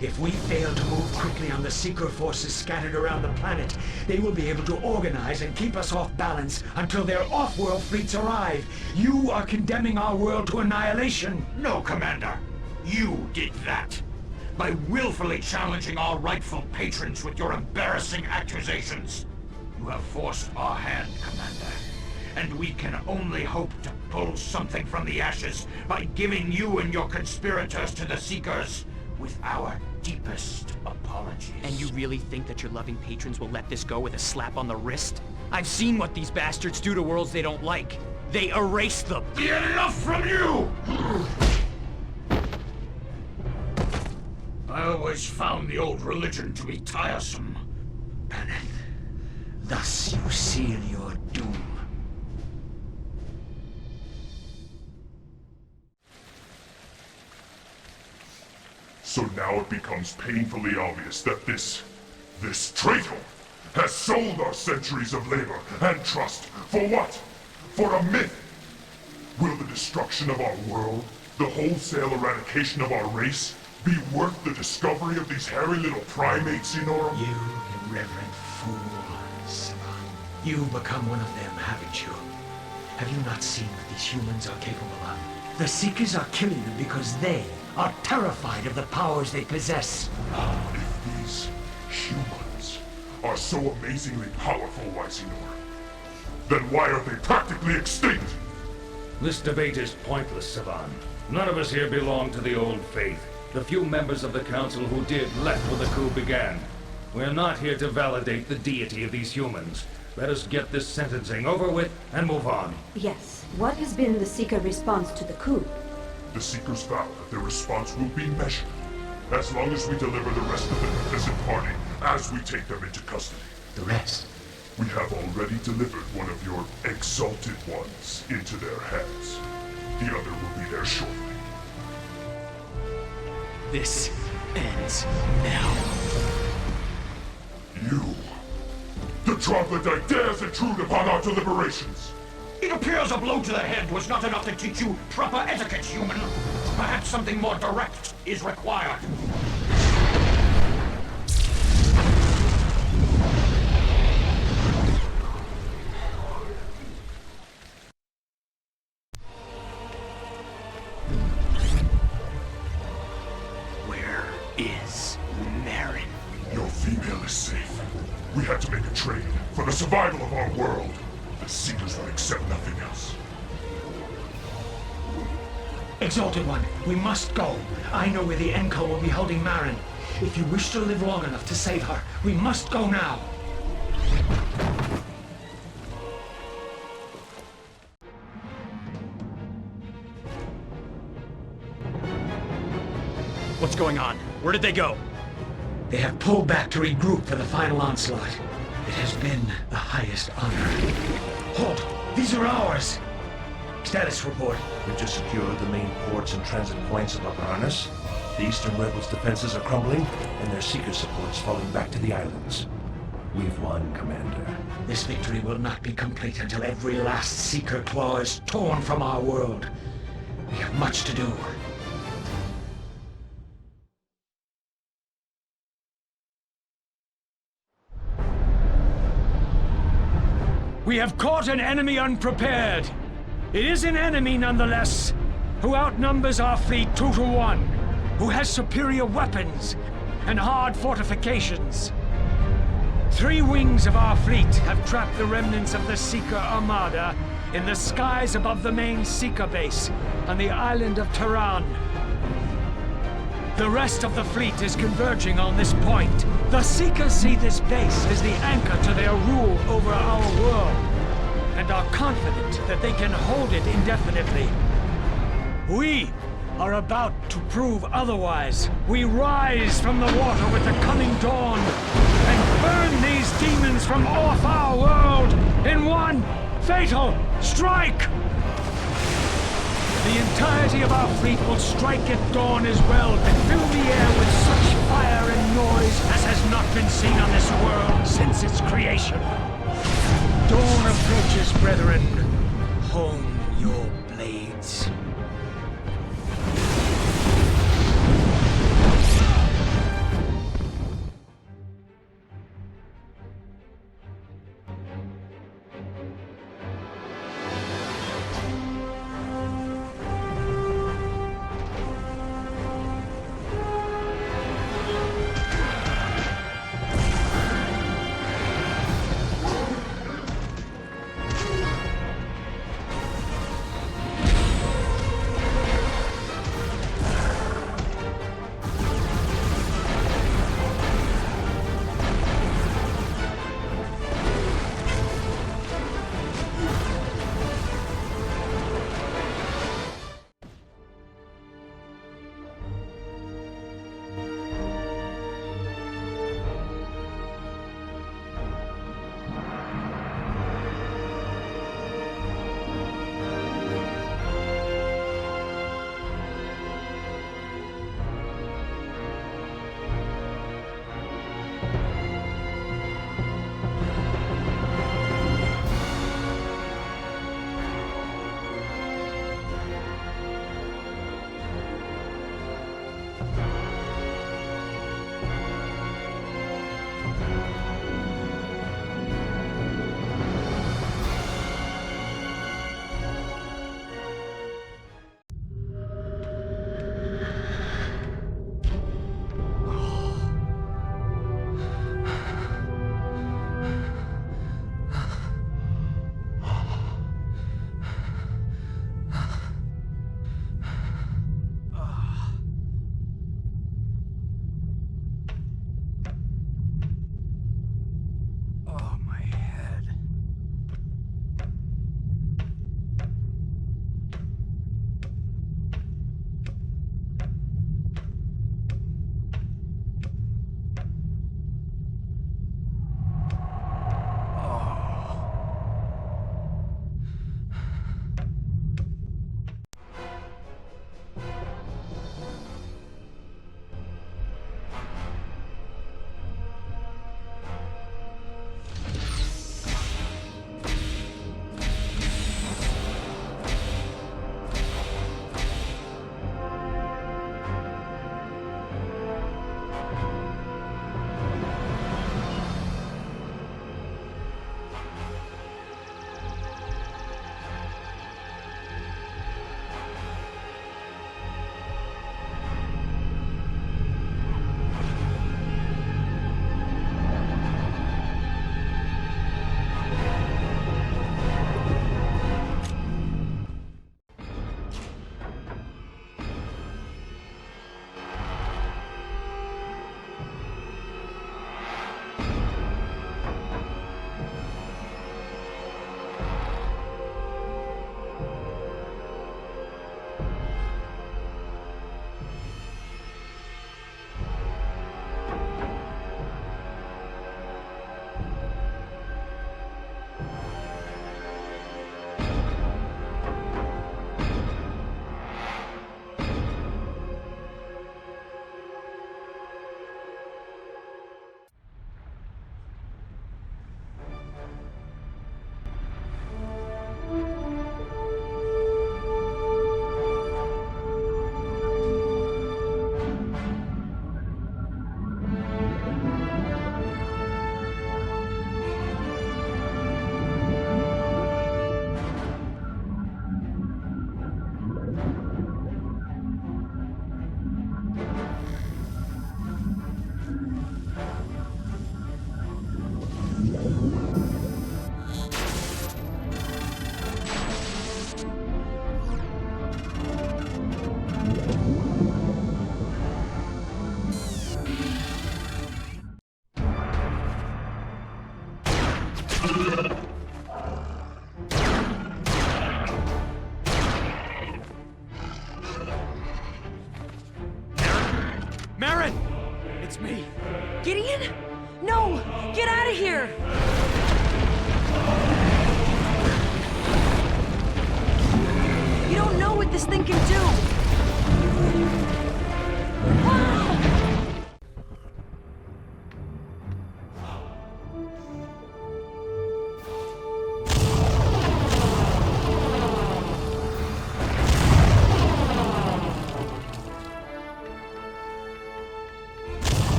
If we fail to move quickly on the Seeker forces scattered around the planet, they will be able to organize and keep us off balance until their off-world fleets arrive. You are condemning our world to annihilation. No, Commander. You did that. By willfully challenging our rightful patrons with your embarrassing accusations. You have forced our hand, Commander. And we can only hope to pull something from the ashes by giving you and your conspirators to the Seekers with our deepest apologies. And you really think that your loving patrons will let this go with a slap on the wrist? I've seen what these bastards do to worlds they don't like. They erase them. Enough from you! I always found the old religion to be tiresome. Bannon, thus you seal your doom. So now it becomes painfully obvious that this traitor has sold our centuries of labor and trust for what? For a myth? Will the destruction of our world, the wholesale eradication of our race, be worth the discovery of these hairy little primates in our... You irreverent fool, Saban. You've become one of them, haven't you? Have you not seen what these humans are capable of? The Seekers are killing them because they are terrified of the powers they possess. If these humans are so amazingly powerful, Wysinor, then why are they practically extinct? This debate is pointless, Saban. None of us here belong to the old faith. The few members of the Council who did left when the coup began. We're not here to validate the deity of these humans. Let us get this sentencing over with and move on. Yes. What has been the Seeker response to the coup? The Seekers vow that their response will be measured, as long as we deliver the rest of the complicit party as we take them into custody. The rest? We have already delivered one of your exalted ones into their hands. The other will be there shortly. This ends now. You, the troglodyte, dares intrude upon our deliberations. It appears a blow to the head was not enough to teach you proper etiquette, human. Perhaps something more direct is required. Where is Marin? Your female is safe. We had to make a trade for the survival of our world. The Seekers would accept nothing else. Exalted One, we must go. I know where the Encol will be holding Marin. If you wish to live long enough to save her, we must go now. What's going on? Where did they go? They have pulled back to regroup for the final onslaught. It has been the highest honor. Halt! These are ours! Status report. We've just secured the main ports and transit points of Aparanis. The Eastern Rebels' defenses are crumbling, and their Seeker support's falling back to the islands. We've won, Commander. This victory will not be complete until every last Seeker claw is torn from our world. We have much to do. We have caught an enemy unprepared. It is an enemy nonetheless, who outnumbers our fleet 2 to 1, who has superior weapons and hard fortifications. 3 wings of our fleet have trapped the remnants of the Seeker Armada in the skies above the main Seeker base on the island of Tehran. The rest of the fleet is converging on this point. The Seekers see this base as the anchor to their rule over our world, and are confident that they can hold it indefinitely. We are about to prove otherwise. We rise from the water with the coming dawn, and burn these demons from off our world in one fatal strike! The entirety of our fleet will strike at dawn as well, and fill the air with such fire and noise as has not been seen on this world since its creation. Dawn approaches, brethren. Hone your blades. Marin! It's me. Gideon? No! Get out of here! You don't know what this thing can do!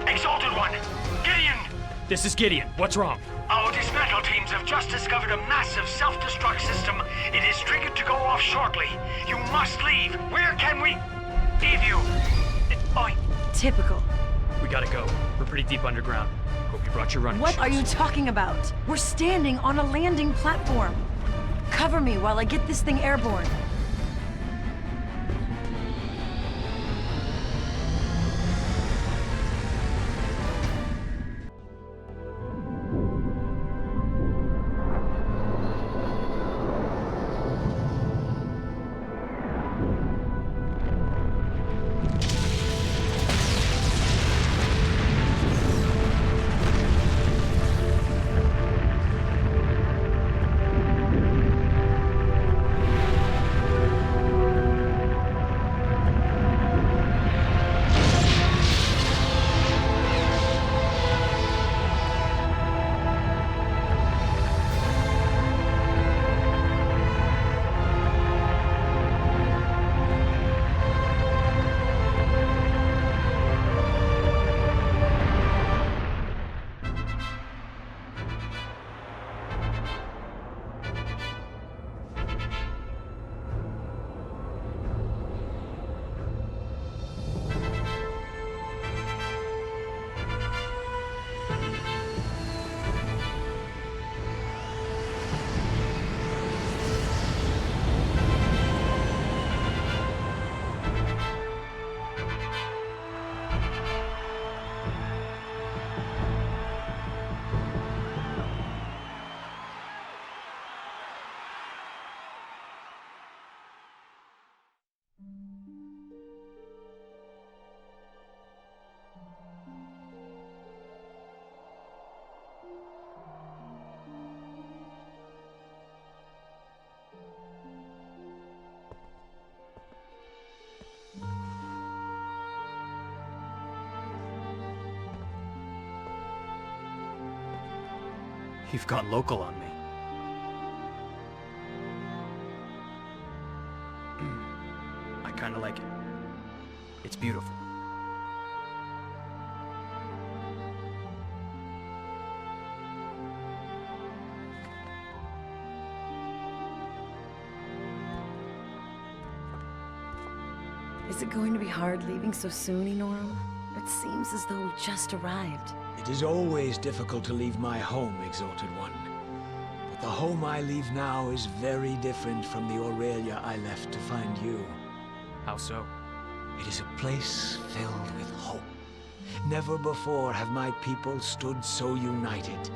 Exalted One! Gideon! This is Gideon. What's wrong? Our dismantle teams have just discovered a massive self-destruct system. It is triggered to go off shortly. You must leave. Where can we leave you? Oi. Typical. We gotta go. We're pretty deep underground. Hope you brought your running What shoes. are you talking about? We're standing on a landing platform. Cover me while I get this thing airborne. You've gone local on me. I kinda like it. It's beautiful. Is it going to be hard leaving so soon, Enorum? It seems as though we just arrived. It is always difficult to leave my home, Exalted One. But the home I leave now is very different from the Aurelia I left to find you. How so? It is a place filled with hope. Never before have my people stood so united.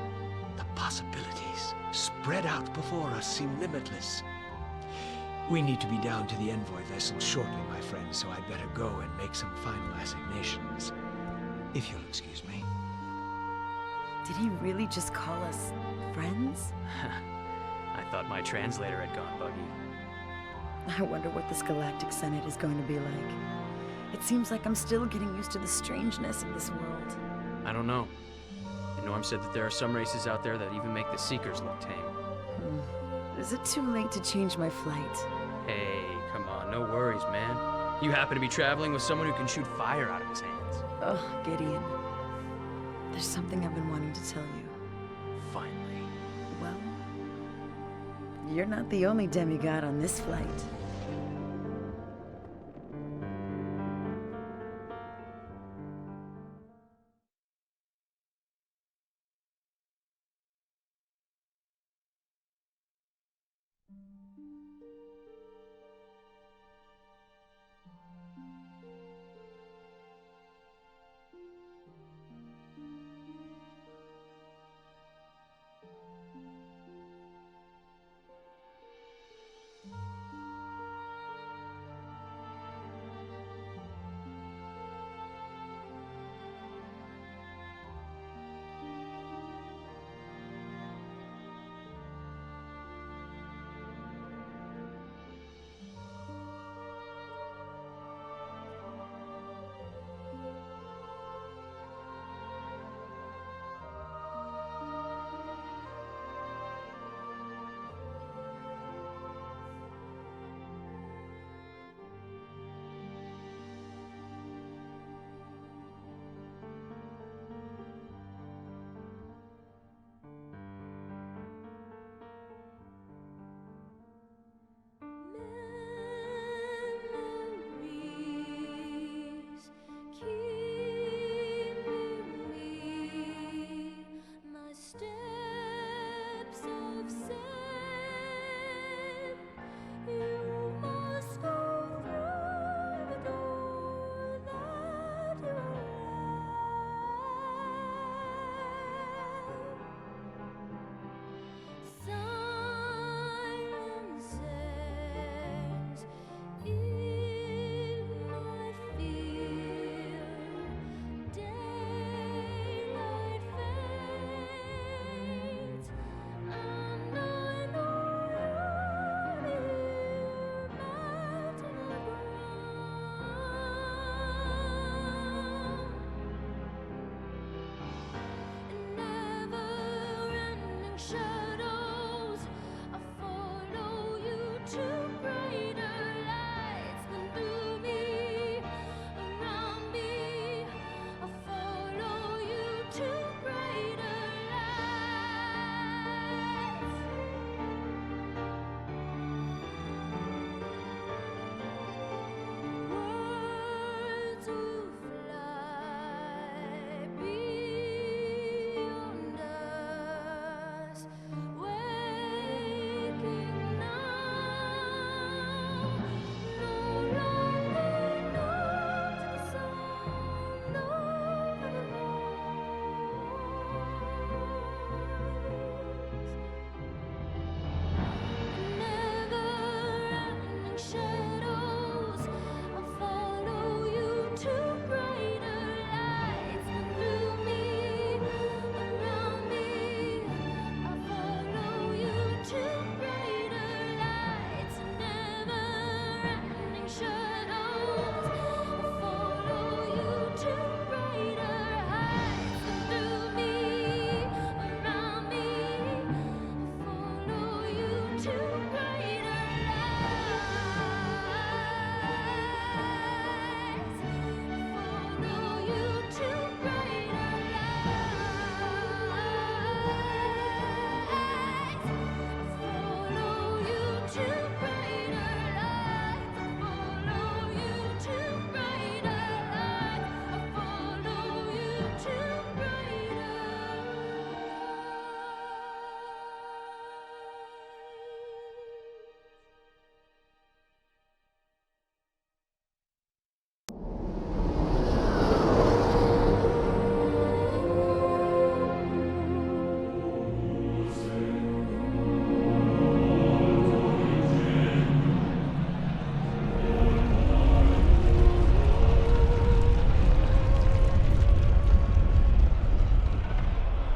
The possibilities spread out before us seem limitless. We need to be down to the envoy vessel shortly, my friend, so I'd better go and make some final assignations. If you'll excuse me. Did he really just call us friends? I thought my translator had gone buggy. I wonder what this Galactic Senate is going to be like. It seems like I'm still getting used to the strangeness of this world. I don't know. Norm said that there are some races out there that even make the Seekers look tame. Is it too late to change my flight? Hey, come on, no worries, man. You happen to be traveling with someone who can shoot fire out of his hands. Oh, Gideon. There's something I've been wanting to tell you. Finally. Well, you're not the only demigod on this flight.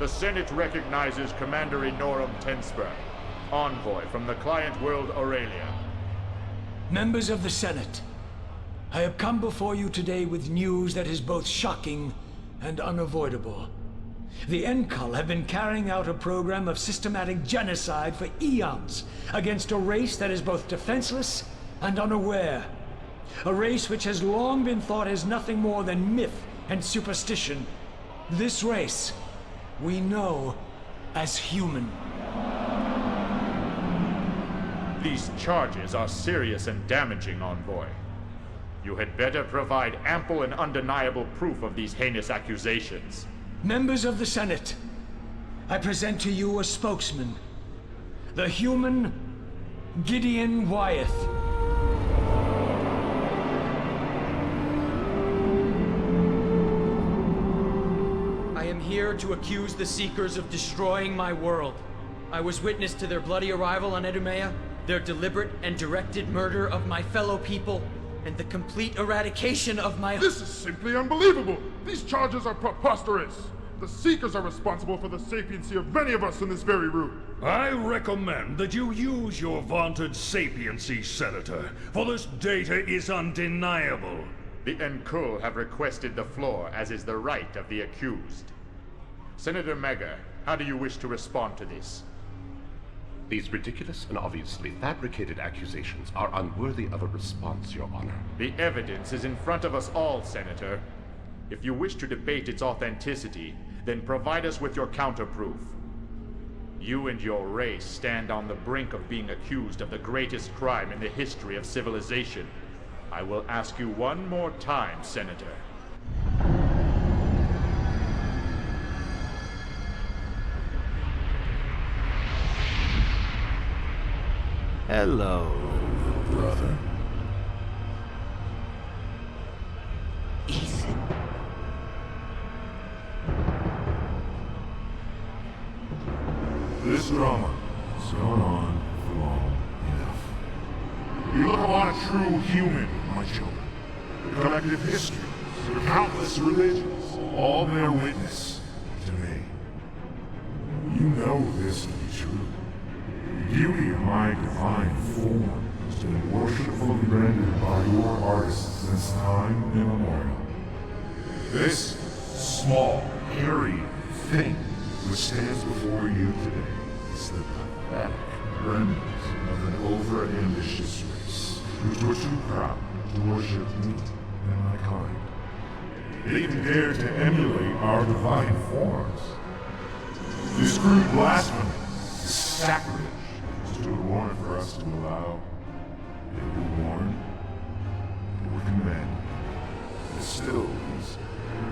The Senate recognizes Commander Inoram Tensper, envoy from the client world Aurelia. Members of the Senate, I have come before you today with news that is both shocking and unavoidable. The Enkul have been carrying out a program of systematic genocide for eons against a race that is both defenseless and unaware. A race which has long been thought as nothing more than myth and superstition. This race, we know as human. These charges are serious and damaging, Envoy. You had better provide ample and undeniable proof of these heinous accusations. Members of the Senate, I present to you a spokesman. The human Gideon Wyeth. I am here to accuse the Seekers of destroying my world. I was witness to their bloody arrival on Edumea, their deliberate and directed murder of my fellow people, and the complete eradication of my— This is simply unbelievable! These charges are preposterous! The Seekers are responsible for the sapiency of many of us in this very room. I recommend that you use your vaunted sapiency, Senator, for this data is undeniable. The Enkul have requested the floor, as is the right of the accused. Senator Mega, how do you wish to respond to this? These ridiculous and obviously fabricated accusations are unworthy of a response, Your Honor. The evidence is in front of us all, Senator. If you wish to debate its authenticity, then provide us with your counterproof. You and your race stand on the brink of being accused of the greatest crime in the history of civilization. I will ask you one more time, Senator. Hello, brother. This drama has gone on for long enough. You look upon a true human, my children. The collective history, the countless religions, all bear witness to me. You know this to be true. The beauty of my divine form has been worshipfully rendered by your artists since time immemorial. This small, hairy thing which stands before you today is the pathetic remnant of an over-ambitious race, which were too proud to worship me and my kind. They even dared to emulate our divine forms. This crude blasphemy, this sacrilege, stood a warrant for us to allow. They were warned, they were commanded. And still, these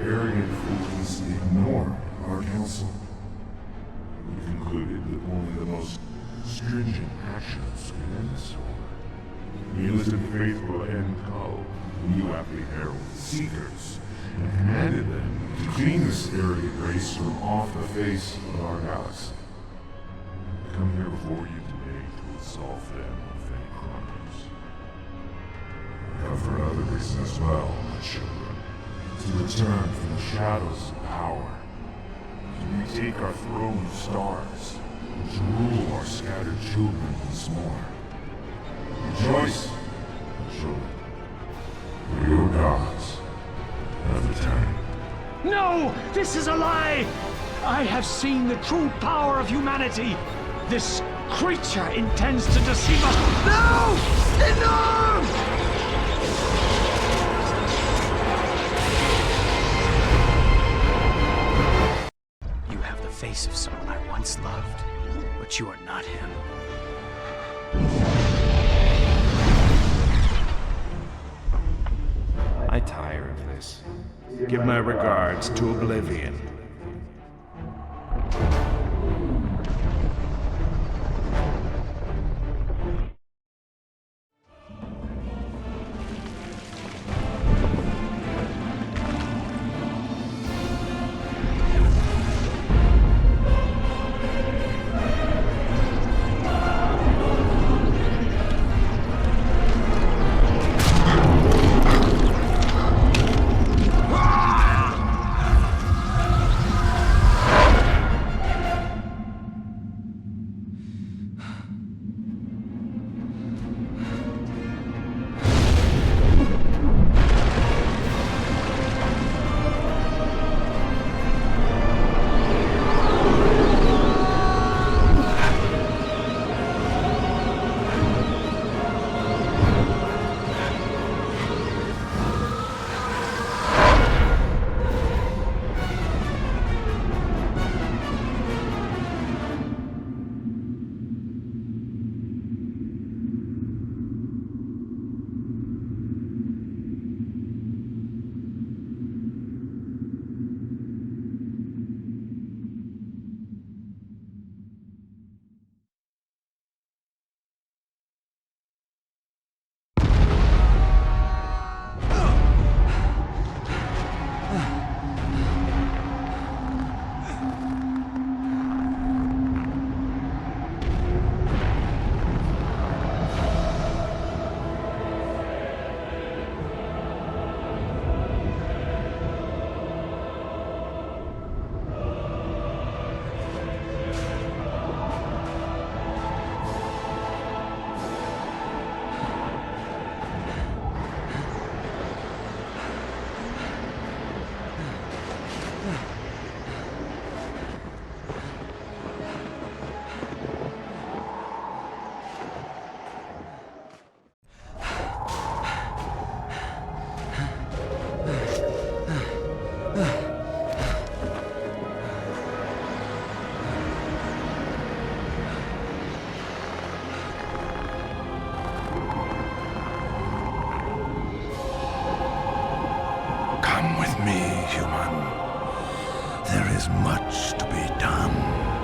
arrogant fools ignored our counsel. We concluded that only the most stringent actions could end this war. We enlisted the faithful Enkul, whom you aptly herald Seekers, and commanded them to clean this arrogant race from off the face of our galaxy. I come here before you today to absolve them of any crimes. I come for another reason as well, my children, to return from the shadows of power. We take our throne of stars, and to rule our scattered children once more. Rejoice, my children, for your gods have returned. No! This is a lie! I have seen the true power of humanity! This creature intends to deceive us! No! Enough! Face of someone I once loved, but you are not him. I tire of this. Give my regards to Oblivion. is much to be done.